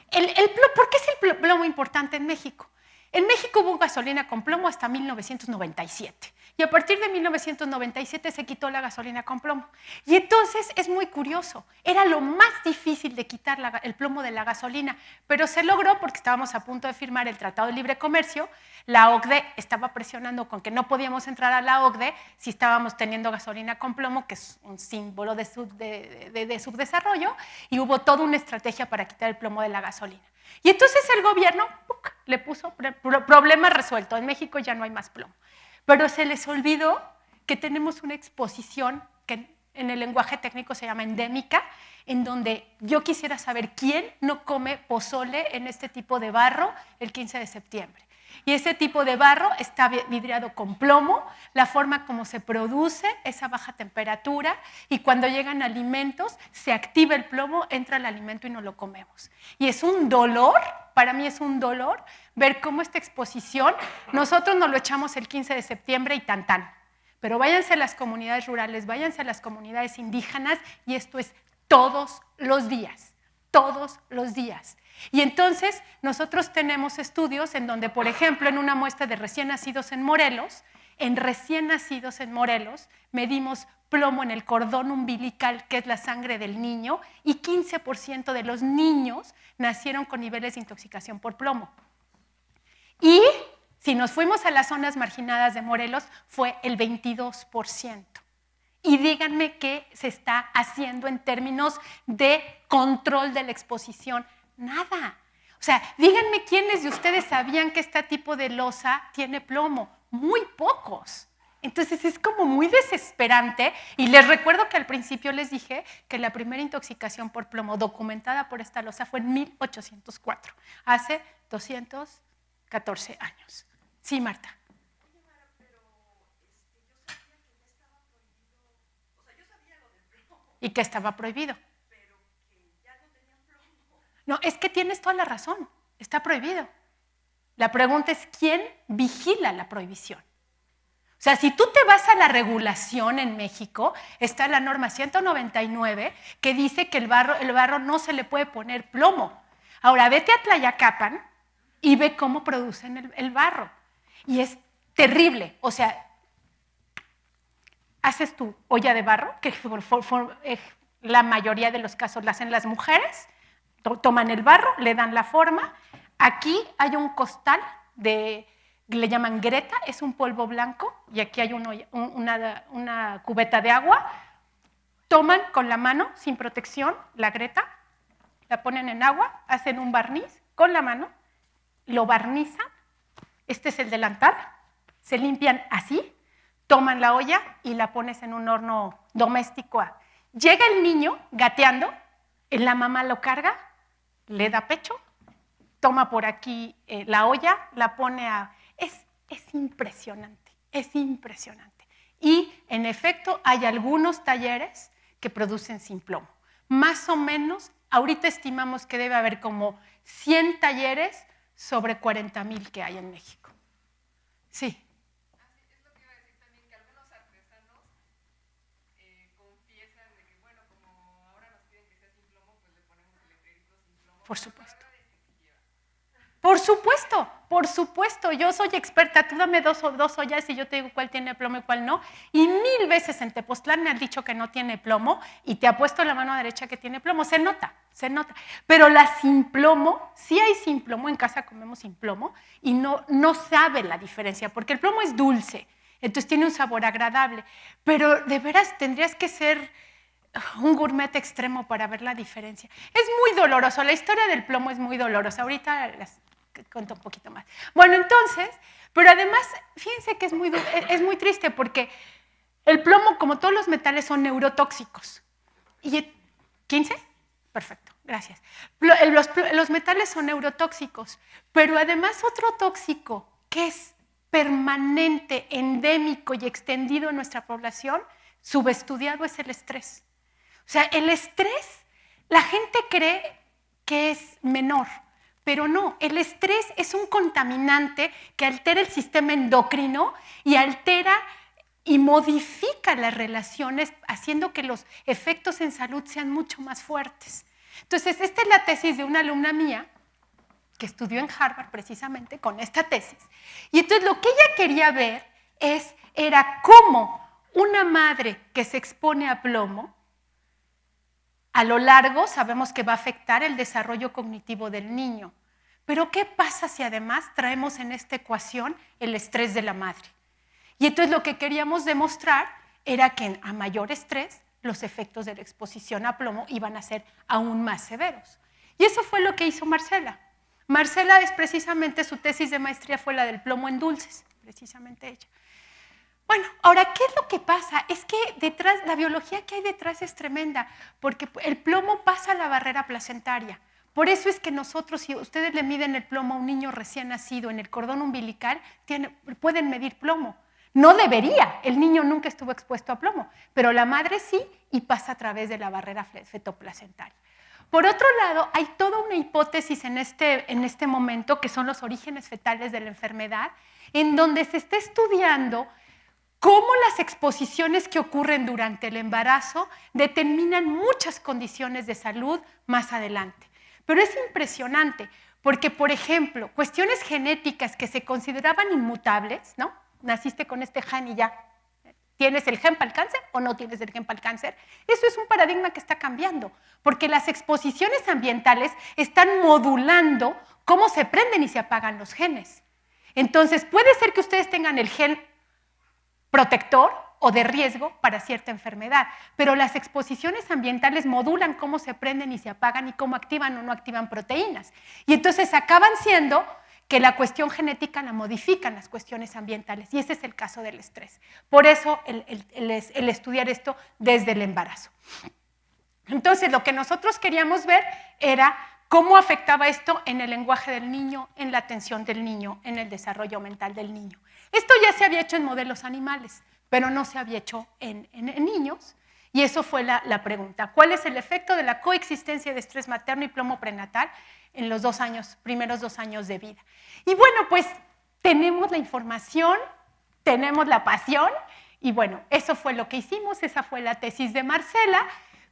¿Por qué es el plomo importante en México? En México hubo gasolina con plomo hasta 1997. Y a partir de 1997 se quitó la gasolina con plomo. Y entonces es muy curioso. Era lo más difícil de quitar el plomo de la gasolina, pero se logró porque estábamos a punto de firmar el Tratado de Libre Comercio. La OCDE estaba presionando con que no podíamos entrar a la OCDE si estábamos teniendo gasolina con plomo, que es un símbolo de subdesarrollo, y hubo toda una estrategia para quitar el plomo de la gasolina. Y entonces el gobierno le puso problema resuelto. En México ya no hay más plomo. Pero se les olvidó que tenemos una exposición que en el lenguaje técnico se llama endémica, en donde yo quisiera saber quién no come pozole en este tipo de barro el 15 de septiembre. Y ese tipo de barro está vidriado con plomo, la forma como se produce es a baja temperatura, y cuando llegan alimentos se activa el plomo, entra el alimento y nos lo comemos. Y es un dolor, para mí es un dolor, ver cómo esta exposición, nosotros nos lo echamos el 15 de septiembre y tan tan. Pero váyanse a las comunidades rurales, váyanse a las comunidades indígenas, y esto es todos los días, todos los días. Y entonces nosotros tenemos estudios en donde, por ejemplo, en una muestra de recién nacidos en Morelos, medimos plomo en el cordón umbilical, que es la sangre del niño, y 15% de los niños nacieron con niveles de intoxicación por plomo. Y si nos fuimos a las zonas marginadas de Morelos, fue el 22%. Y díganme qué se está haciendo en términos de control de la exposición. Nada. O sea, díganme quiénes de ustedes sabían que este tipo de loza tiene plomo. Muy pocos. Entonces es como muy desesperante, y les recuerdo que al principio les dije que la primera intoxicación por plomo documentada por esta loza fue en 1804, hace 214 años. Sí, Marta. Y que estaba prohibido. No, es que tienes toda la razón, está prohibido. La pregunta es, ¿quién vigila la prohibición? O sea, si tú te vas a la regulación en México, está la norma 199 que dice que el barro no se le puede poner plomo. Ahora, vete a Tlayacapan y ve cómo producen el barro. Y es terrible. O sea, haces tu olla de barro, que la mayoría de los casos la hacen las mujeres, toman el barro, le dan la forma. Aquí hay un costal le llaman greta, es un polvo blanco, y aquí hay una cubeta de agua. Toman con la mano, sin protección, la greta, la ponen en agua, hacen un barniz con la mano, lo barnizan, este es el delantal, se limpian así, toman la olla y la pones en un horno doméstico. Llega el niño gateando, la mamá lo carga, le da pecho, toma por aquí la olla, la pone a... Es impresionante, es impresionante. Y en efecto hay algunos talleres que producen sin plomo. Más o menos, ahorita estimamos que debe haber como 100 talleres sobre 40,000 que hay en México. Sí. Por supuesto. Por supuesto, por supuesto. Yo soy experta. Tú dame dos ollas y yo te digo cuál tiene plomo y cuál no. Y 1000 veces en Tepoztlán me han dicho que no tiene plomo, y te apuesto la mano derecha que tiene plomo. Se nota, se nota. Pero la sin plomo, sí hay sin plomo, en casa comemos sin plomo, y no sabe la diferencia, porque el plomo es dulce, entonces tiene un sabor agradable. Pero de veras tendrías que ser un gourmet extremo para ver la diferencia. Es muy doloroso, la historia del plomo es muy dolorosa. Ahorita les cuento un poquito más. Bueno, entonces, pero además, fíjense que es muy triste, porque El plomo, como todos los metales, son neurotóxicos. ¿Y 15? Perfecto, gracias. Los metales son neurotóxicos, pero además otro tóxico que es permanente, endémico y extendido en nuestra población, subestudiado, es el estrés. O sea, el estrés, la gente cree que es menor, pero no, el estrés es un contaminante que altera el sistema endocrino y altera y modifica las relaciones, haciendo que los efectos en salud sean mucho más fuertes. Entonces, esta es la tesis de una alumna mía que estudió en Harvard precisamente con esta tesis. Y entonces lo que ella quería ver era cómo una madre que se expone a plomo, a lo largo sabemos que va a afectar el desarrollo cognitivo del niño. Pero ¿qué pasa si además traemos en esta ecuación el estrés de la madre? Y entonces lo que queríamos demostrar era que a mayor estrés, los efectos de la exposición a plomo iban a ser aún más severos. Y eso fue lo que hizo Marcela. Marcela es precisamente, su tesis de maestría fue la del plomo en dulces, precisamente ella. Bueno, ahora, ¿qué es lo que pasa? Es que la biología que hay detrás es tremenda, porque el plomo pasa la barrera placentaria. Por eso es que nosotros, si ustedes le miden el plomo a un niño recién nacido en el cordón umbilical, pueden medir plomo. No debería, el niño nunca estuvo expuesto a plomo, pero la madre sí y pasa a través de la barrera fetoplacentaria. Por otro lado, hay toda una hipótesis en este momento, que son los orígenes fetales de la enfermedad, en donde se está estudiando cómo las exposiciones que ocurren durante el embarazo determinan muchas condiciones de salud más adelante. Pero es impresionante, porque, por ejemplo, cuestiones genéticas que se consideraban inmutables, ¿no? Naciste con este gen y ya, ¿tienes el gen para el cáncer o no tienes el gen para el cáncer? Eso es un paradigma que está cambiando, porque las exposiciones ambientales están modulando cómo se prenden y se apagan los genes. Entonces, puede ser que ustedes tengan el gen protector o de riesgo para cierta enfermedad, pero las exposiciones ambientales modulan cómo se prenden y se apagan y cómo activan o no activan proteínas. Y entonces acaban siendo que la cuestión genética la modifican las cuestiones ambientales, y ese es el caso del estrés. Por eso el estudiar esto desde el embarazo. Entonces, lo que nosotros queríamos ver era cómo afectaba esto en el lenguaje del niño, en la atención del niño, en el desarrollo mental del niño. Esto ya se había hecho en modelos animales, pero no se había hecho en niños, y eso fue la pregunta. ¿Cuál es el efecto de la coexistencia de estrés materno y plomo prenatal en los primeros 2 años de vida? Y bueno, pues tenemos la información, tenemos la pasión, y bueno, eso fue lo que hicimos, esa fue la tesis de Marcela,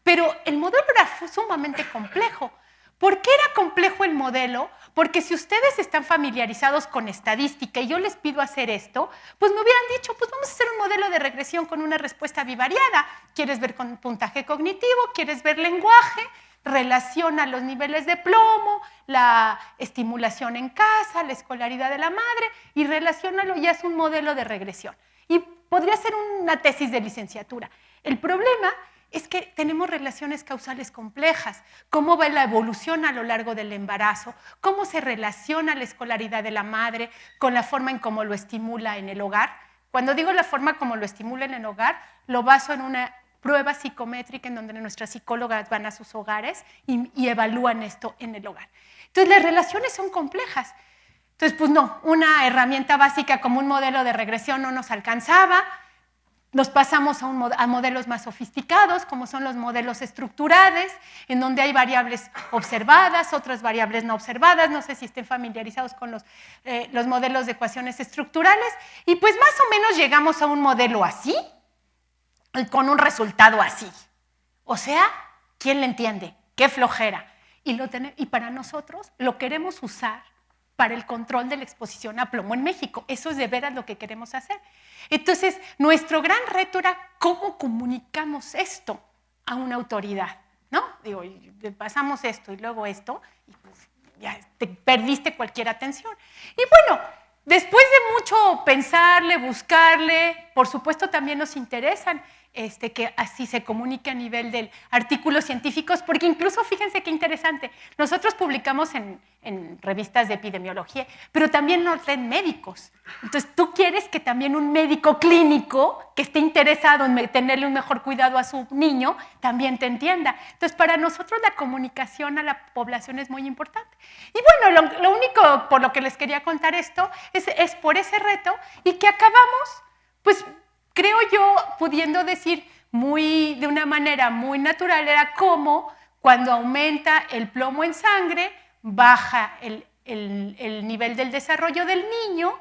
pero el modelo era sumamente complejo. ¿Por qué era complejo el modelo? Porque si ustedes están familiarizados con estadística y yo les pido hacer esto, pues me hubieran dicho, pues vamos a hacer un modelo de regresión con una respuesta bivariada. ¿Quieres ver con puntaje cognitivo? ¿Quieres ver lenguaje? Relaciona los niveles de plomo, la estimulación en casa, la escolaridad de la madre, y relaciónalo y haz un modelo de regresión. Y podría ser una tesis de licenciatura. El problema es que tenemos relaciones causales complejas, cómo va la evolución a lo largo del embarazo, cómo se relaciona la escolaridad de la madre con la forma en cómo lo estimula en el hogar. Cuando digo la forma como lo estimula en el hogar, lo baso en una prueba psicométrica en donde nuestras psicólogas van a sus hogares y evalúan esto en el hogar. Entonces, las relaciones son complejas. Entonces, pues no, una herramienta básica como un modelo de regresión no nos alcanzaba. Nos pasamos a modelos más sofisticados, como son los modelos estructurales, en donde hay variables observadas, otras variables no observadas. No sé si estén familiarizados con los modelos de ecuaciones estructurales. Y pues más o menos llegamos a un modelo así, y con un resultado así. O sea, ¿quién le entiende? ¡Qué flojera! Y para nosotros lo queremos usar para el control de la exposición a plomo en México. Eso es de veras lo que queremos hacer. Entonces, nuestro gran reto era cómo comunicamos esto a una autoridad, ¿no? Digo, pasamos esto y luego esto, y pues ya te perdiste cualquier atención. Y bueno, después de mucho pensarle, buscarle, por supuesto también nos interesan que así se comunique a nivel de artículos científicos, porque incluso, fíjense qué interesante, nosotros publicamos en en revistas de epidemiología, pero también nos leen médicos. Entonces, tú quieres que también un médico clínico que esté interesado en tenerle un mejor cuidado a su niño también te entienda. Entonces, para nosotros la comunicación a la población es muy importante. Y bueno, lo único por lo que les quería contar esto es por ese reto y que acabamos, pues creo yo, pudiendo decir de una manera muy natural, era como cuando aumenta el plomo en sangre, baja el nivel del desarrollo del niño,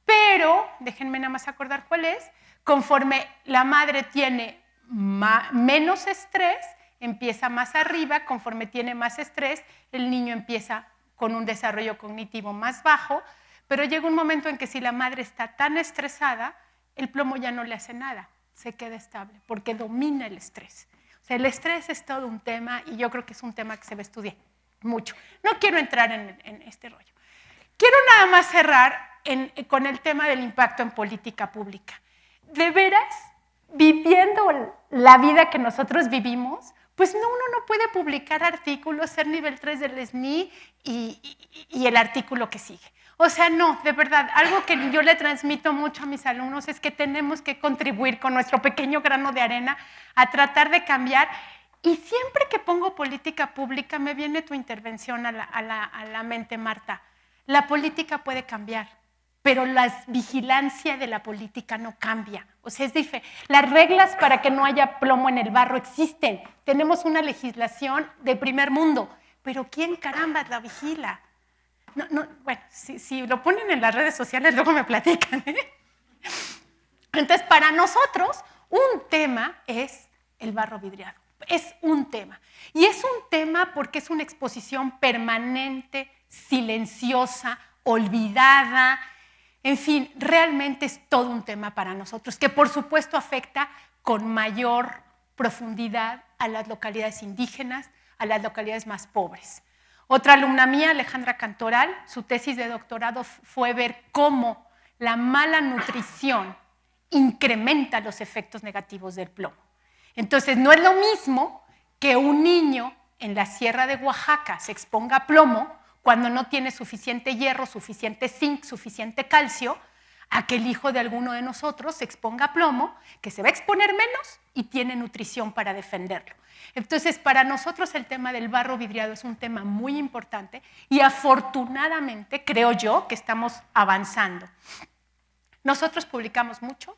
pero, déjenme nada más acordar cuál es, conforme la madre tiene menos estrés, empieza más arriba, conforme tiene más estrés, el niño empieza con un desarrollo cognitivo más bajo, pero llega un momento en que si la madre está tan estresada, el plomo ya no le hace nada, se queda estable, porque domina el estrés. O sea, el estrés es todo un tema y yo creo que es un tema que se va a estudiar mucho. No quiero entrar en este rollo. Quiero nada más cerrar con el tema del impacto en política pública. De veras, viviendo la vida que nosotros vivimos, pues uno no puede publicar artículos, ser nivel 3 del SNI y el artículo que sigue. O sea, no, de verdad, algo que yo le transmito mucho a mis alumnos es que tenemos que contribuir con nuestro pequeño grano de arena a tratar de cambiar. Y siempre que pongo política pública, me viene tu intervención a la mente, Marta. La política puede cambiar, pero la vigilancia de la política no cambia. O sea, es diferente. Las reglas para que no haya plomo en el barro existen. Tenemos una legislación de primer mundo, pero ¿quién caramba la vigila? Bueno, si lo ponen en las redes sociales, luego me platican. Entonces, para nosotros, un tema es el barro vidriado. Es un tema. Y es un tema porque es una exposición permanente, silenciosa, olvidada. En fin, realmente es todo un tema para nosotros, que por supuesto afecta con mayor profundidad a las localidades indígenas, a las localidades más pobres. Otra alumna mía, Alejandra Cantoral, su tesis de doctorado fue ver cómo la mala nutrición incrementa los efectos negativos del plomo. Entonces, no es lo mismo que un niño en la Sierra de Oaxaca se exponga a plomo cuando no tiene suficiente hierro, suficiente zinc, suficiente calcio, a que el hijo de alguno de nosotros se exponga a plomo, que se va a exponer menos y tiene nutrición para defenderlo. Entonces, para nosotros el tema del barro vidriado es un tema muy importante y afortunadamente creo yo que estamos avanzando. Nosotros publicamos mucho,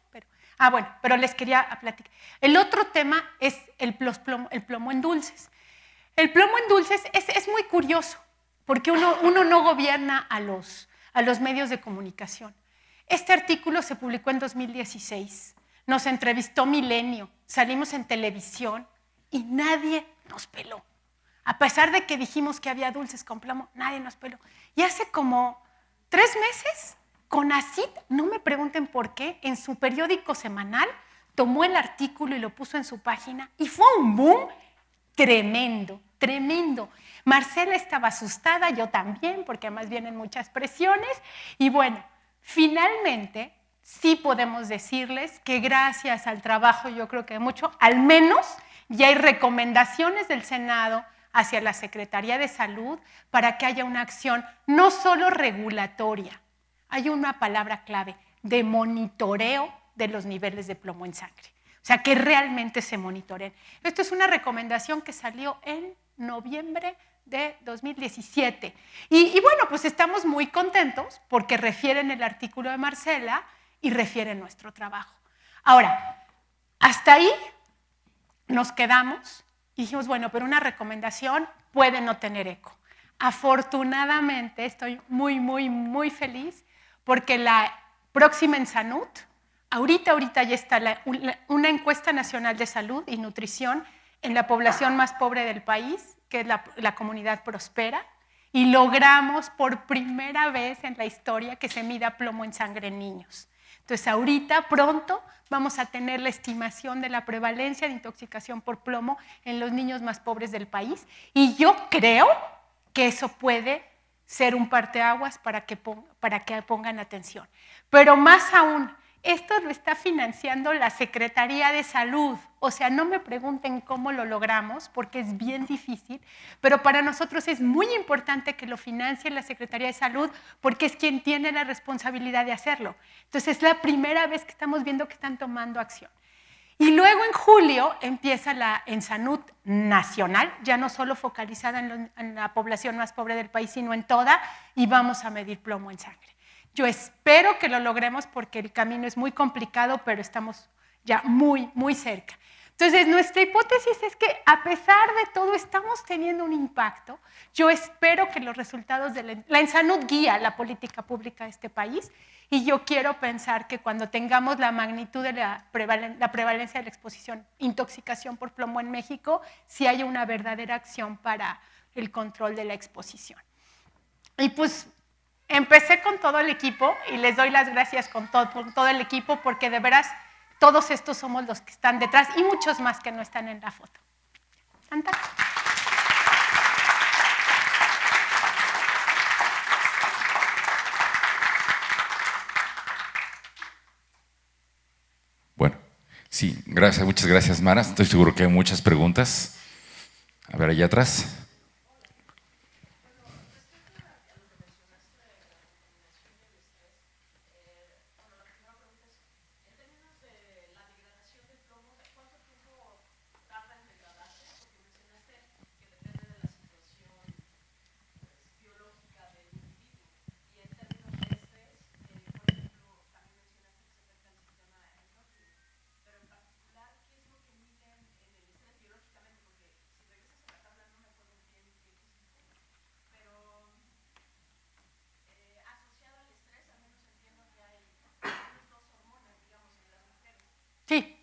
pero les quería platicar. El otro tema es el plomo en dulces. El plomo en dulces es muy curioso porque uno no gobierna a los medios de comunicación. Este artículo se publicó en 2016, nos entrevistó Milenio, salimos en televisión y nadie nos peló. A pesar de que dijimos que había dulces con plomo, nadie nos peló. Y hace como 3 meses, CONACYT, no me pregunten por qué, en su periódico semanal tomó el artículo y lo puso en su página y fue un boom tremendo, tremendo. Marcela estaba asustada, yo también, porque además vienen muchas presiones. Y bueno, finalmente sí podemos decirles que gracias al trabajo, yo creo que mucho, al menos ya hay recomendaciones del Senado hacia la Secretaría de Salud para que haya una acción no solo regulatoria, hay una palabra clave, de monitoreo de los niveles de plomo en sangre. O sea, que realmente se monitoreen. Esto es una recomendación que salió en noviembre de 2017. Y bueno, pues estamos muy contentos porque refieren el artículo de Marcela y refieren nuestro trabajo. Ahora, hasta ahí nos quedamos y dijimos, bueno, pero una recomendación puede no tener eco. Afortunadamente estoy muy, muy, muy feliz porque la próxima en Sanud, ahorita ya está una encuesta nacional de salud y nutrición en la población más pobre del país, que es la comunidad Prospera, y logramos por primera vez en la historia que se mida plomo en sangre en niños. Entonces, ahorita, pronto, vamos a tener la estimación de la prevalencia de intoxicación por plomo en los niños más pobres del país, y yo creo que eso puede ser un parteaguas para que pongan atención. Pero más aún, esto lo está financiando la Secretaría de Salud. O sea, no me pregunten cómo lo logramos, porque es bien difícil, pero para nosotros es muy importante que lo financie la Secretaría de Salud, porque es quien tiene la responsabilidad de hacerlo. Entonces, es la primera vez que estamos viendo que están tomando acción. Y luego en julio empieza la ENSANUD nacional, ya no solo focalizada en la población más pobre del país, sino en toda, y vamos a medir plomo en sangre. Yo espero que lo logremos porque el camino es muy complicado, pero estamos ya muy, muy cerca. Entonces, nuestra hipótesis es que a pesar de todo estamos teniendo un impacto. Yo espero que los resultados de la ENSANUD guía la política pública de este país, y yo quiero pensar que cuando tengamos la magnitud de la prevalencia de la exposición, intoxicación por plomo en México, sí haya una verdadera acción para el control de la exposición. Y pues empecé con todo el equipo y les doy las gracias con todo el equipo, porque de veras todos estos somos los que están detrás y muchos más que no están en la foto. Santa. Bueno, sí, gracias, muchas gracias, Mara. Estoy seguro que hay muchas preguntas. A ver, allá atrás. Sí.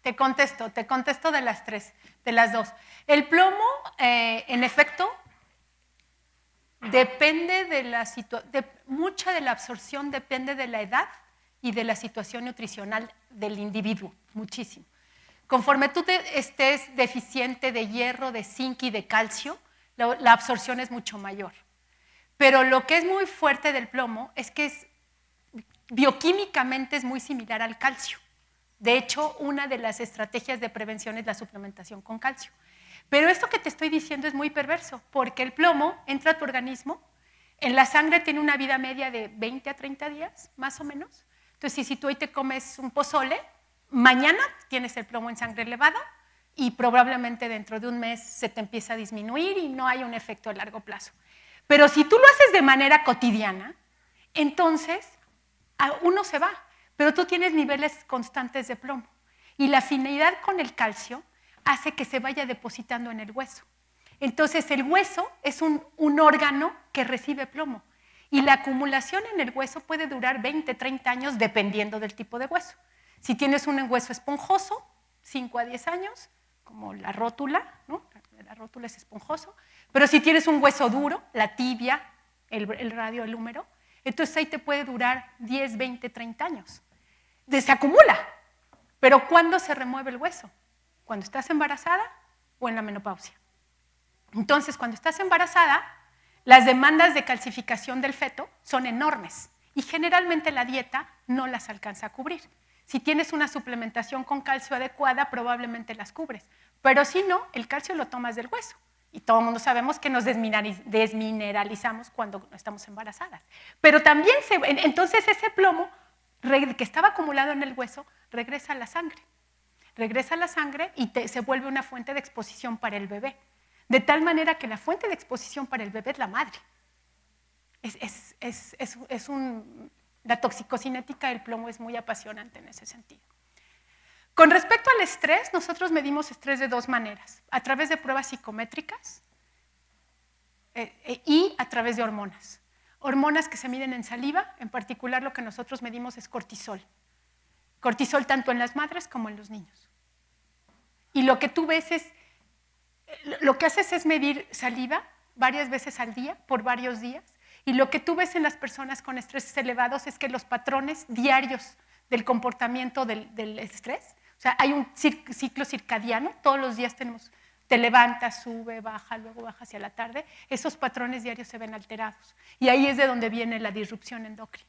Te contesto de las tres, de las dos. El plomo, en efecto, depende de la situación, mucha de la absorción depende de la edad y de la situación nutricional del individuo, muchísimo. Conforme tú estés deficiente de hierro, de zinc y de calcio, la absorción es mucho mayor. Pero lo que es muy fuerte del plomo es que bioquímicamente es muy similar al calcio. De hecho, una de las estrategias de prevención es la suplementación con calcio. Pero esto que te estoy diciendo es muy perverso, porque el plomo entra a tu organismo, en la sangre tiene una vida media de 20 a 30 días, más o menos. Entonces, si tú hoy te comes un pozole, mañana tienes el plomo en sangre elevado y probablemente dentro de un mes se te empieza a disminuir y no hay un efecto a largo plazo. Pero si tú lo haces de manera cotidiana, entonces uno se va, pero tú tienes niveles constantes de plomo. Y la afinidad con el calcio hace que se vaya depositando en el hueso. Entonces el hueso es un órgano que recibe plomo. Y la acumulación en el hueso puede durar 20, 30 años dependiendo del tipo de hueso. Si tienes un hueso esponjoso, 5 a 10 años, como la rótula, ¿no? La rótula es esponjoso. Pero si tienes un hueso duro, la tibia, el radio, el húmero, entonces ahí te puede durar 10, 20, 30 años. Se acumula. Pero ¿cuándo se remueve el hueso? ¿Cuando estás embarazada o en la menopausia? Entonces, cuando estás embarazada, las demandas de calcificación del feto son enormes y generalmente la dieta no las alcanza a cubrir. Si tienes una suplementación con calcio adecuada, probablemente las cubres. Pero si no, el calcio lo tomas del hueso. Y todo el mundo sabemos que nos desmineralizamos cuando estamos embarazadas. Pero también, entonces ese plomo que estaba acumulado en el hueso regresa a la sangre. Regresa a la sangre y se vuelve una fuente de exposición para el bebé. De tal manera que la fuente de exposición para el bebé es la madre. La toxicocinética del plomo es muy apasionante en ese sentido. Con respecto al estrés, nosotros medimos estrés de dos maneras, a través de pruebas psicométricas y a través de hormonas. Hormonas que se miden en saliva, en particular lo que nosotros medimos es cortisol. Cortisol tanto en las madres como en los niños. Y lo que tú ves lo que haces es medir saliva varias veces al día, por varios días, y lo que tú ves en las personas con estrés elevados es que los patrones diarios del comportamiento del estrés, o sea, hay un ciclo circadiano, todos los días tenemos te levantas, sube, baja, luego baja hacia la tarde, esos patrones diarios se ven alterados. Y ahí es de donde viene la disrupción endocrina.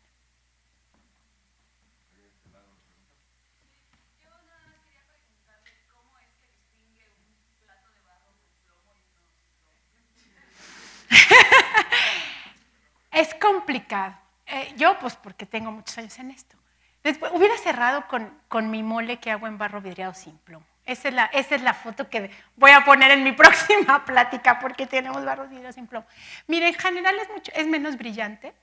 Es complicado. Yo, pues, porque tengo muchos años en esto. Después, hubiera cerrado con mi mole que hago en barro vidriado sin plomo. Esa es la foto que voy a poner en mi próxima plática porque tenemos barro vidriado sin plomo. Mire, en general es menos brillante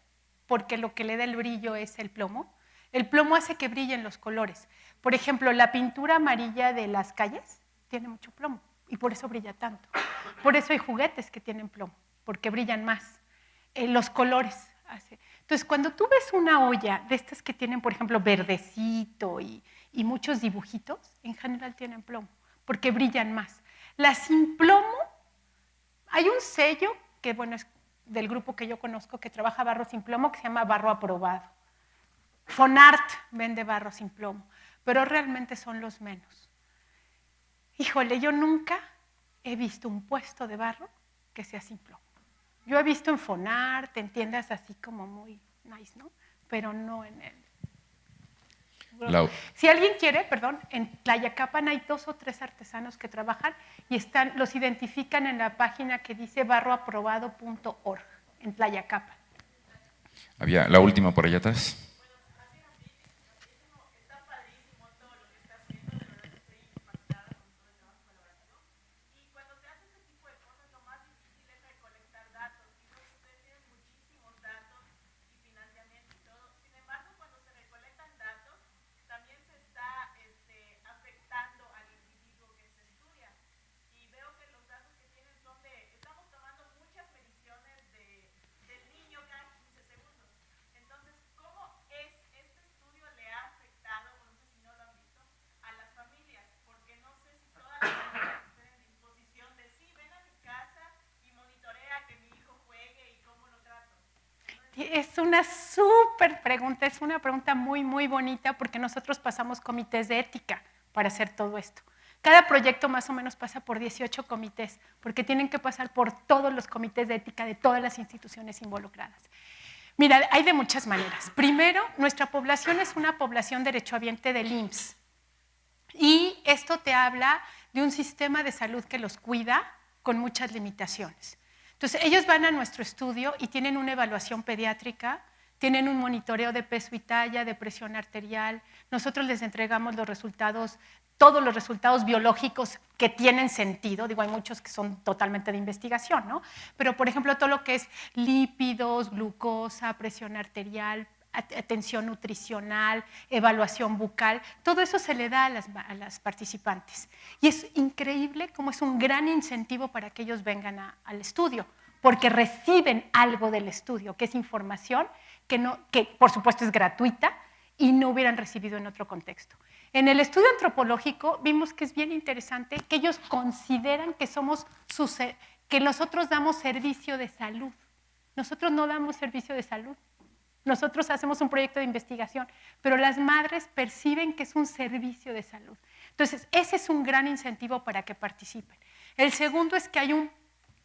porque lo que le da el brillo es el plomo. El plomo hace que brillen los colores. Por ejemplo, la pintura amarilla de las calles tiene mucho plomo y por eso brilla tanto. Por eso hay juguetes que tienen plomo, porque brillan más. Los colores. Entonces, cuando tú ves una olla de estas que tienen, por ejemplo, verdecito y muchos dibujitos, en general tienen plomo, porque brillan más. Las sin plomo, hay un sello que, bueno, es del grupo que yo conozco que trabaja barro sin plomo, que se llama Barro Aprobado. Fonart vende barro sin plomo, pero realmente son los menos. Híjole, yo nunca he visto un puesto de barro que sea sin plomo. Yo he visto en Fonart, en tiendas así como muy nice, ¿no? Pero no en el... Si alguien quiere, perdón, en Tlayacapan hay 2 o 3 artesanos que trabajan y los identifican en la página que dice barroaprobado.org, en Tlayacapan. Había la última por allá atrás. Es una súper pregunta, es una pregunta muy, muy bonita porque nosotros pasamos comités de ética para hacer todo esto. Cada proyecto más o menos pasa por 18 comités porque tienen que pasar por todos los comités de ética de todas las instituciones involucradas. Mira, hay de muchas maneras. Primero, nuestra población es una población derechohabiente del IMSS y esto te habla de un sistema de salud que los cuida con muchas limitaciones. Entonces, ellos van a nuestro estudio y tienen una evaluación pediátrica, tienen un monitoreo de peso y talla, de presión arterial. Nosotros les entregamos los resultados, todos los resultados biológicos que tienen sentido. Digo, hay muchos que son totalmente de investigación, ¿no? Pero, por ejemplo, todo lo que es lípidos, glucosa, presión arterial, atención nutricional, evaluación bucal, todo eso se le da a las participantes. Y es increíble cómo es un gran incentivo para que ellos vengan al estudio, porque reciben algo del estudio, que es información que por supuesto es gratuita y no hubieran recibido en otro contexto. En el estudio antropológico vimos que es bien interesante que ellos consideran que nosotros damos servicio de salud. Nosotros no damos servicio de salud. Nosotros hacemos un proyecto de investigación, pero las madres perciben que es un servicio de salud. Entonces, ese es un gran incentivo para que participen. El segundo es que hay un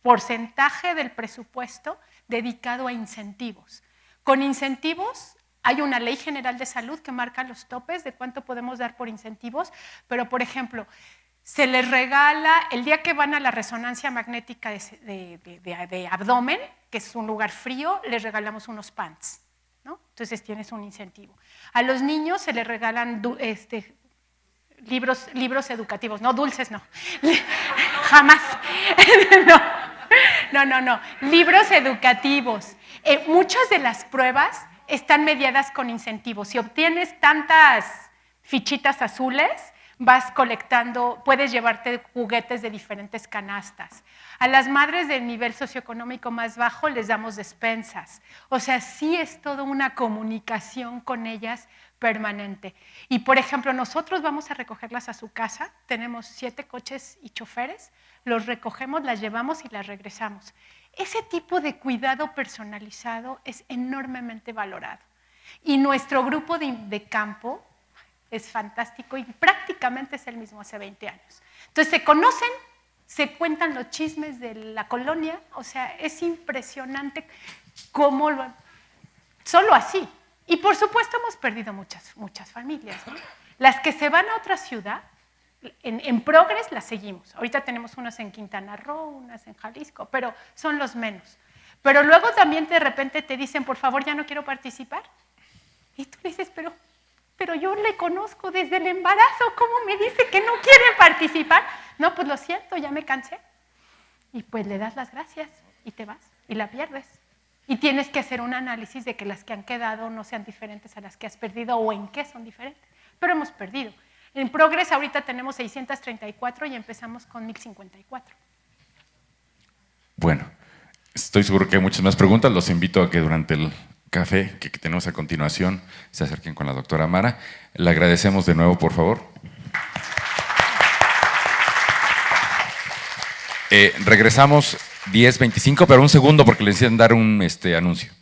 porcentaje del presupuesto dedicado a incentivos. Con incentivos hay una ley general de salud que marca los topes de cuánto podemos dar por incentivos, pero, por ejemplo, se les regala, el día que van a la resonancia magnética de abdomen, que es un lugar frío, les regalamos unos pants, ¿no? Entonces tienes un incentivo. A los niños se les regalan libros educativos, no dulces, no, jamás, no, libros educativos. Muchas de las pruebas están mediadas con incentivos. Si obtienes tantas fichitas azules, vas colectando, puedes llevarte juguetes de diferentes canastas. A las madres del nivel socioeconómico más bajo les damos despensas. O sea, sí es toda una comunicación con ellas permanente. Y, por ejemplo, nosotros vamos a recogerlas a su casa, tenemos 7 coches y choferes, los recogemos, las llevamos y las regresamos. Ese tipo de cuidado personalizado es enormemente valorado. Y nuestro grupo de campo es fantástico y prácticamente es el mismo hace 20 años. Entonces se conocen, se cuentan los chismes de la colonia, o sea, es impresionante cómo solo así. Y por supuesto hemos perdido muchas familias, ¿no? Las que se van a otra ciudad, en Progres las seguimos. Ahorita tenemos unas en Quintana Roo, unas en Jalisco, pero son los menos. Pero luego también de repente te dicen, por favor, ya no quiero participar. Y tú le dices, pero yo le conozco desde el embarazo, ¿cómo me dice que no quiere participar? No, pues lo siento, ya me cansé. Y pues le das las gracias y te vas y la pierdes. Y tienes que hacer un análisis de que las que han quedado no sean diferentes a las que has perdido o en qué son diferentes. Pero hemos perdido. En Progres ahorita tenemos 634 y empezamos con 1054. Bueno, estoy seguro que hay muchas más preguntas. Los invito a que durante el café que tenemos a continuación se acerquen con la doctora Mara. Le agradecemos de nuevo, por favor. Regresamos 10:25, pero un segundo porque le decían dar un anuncio.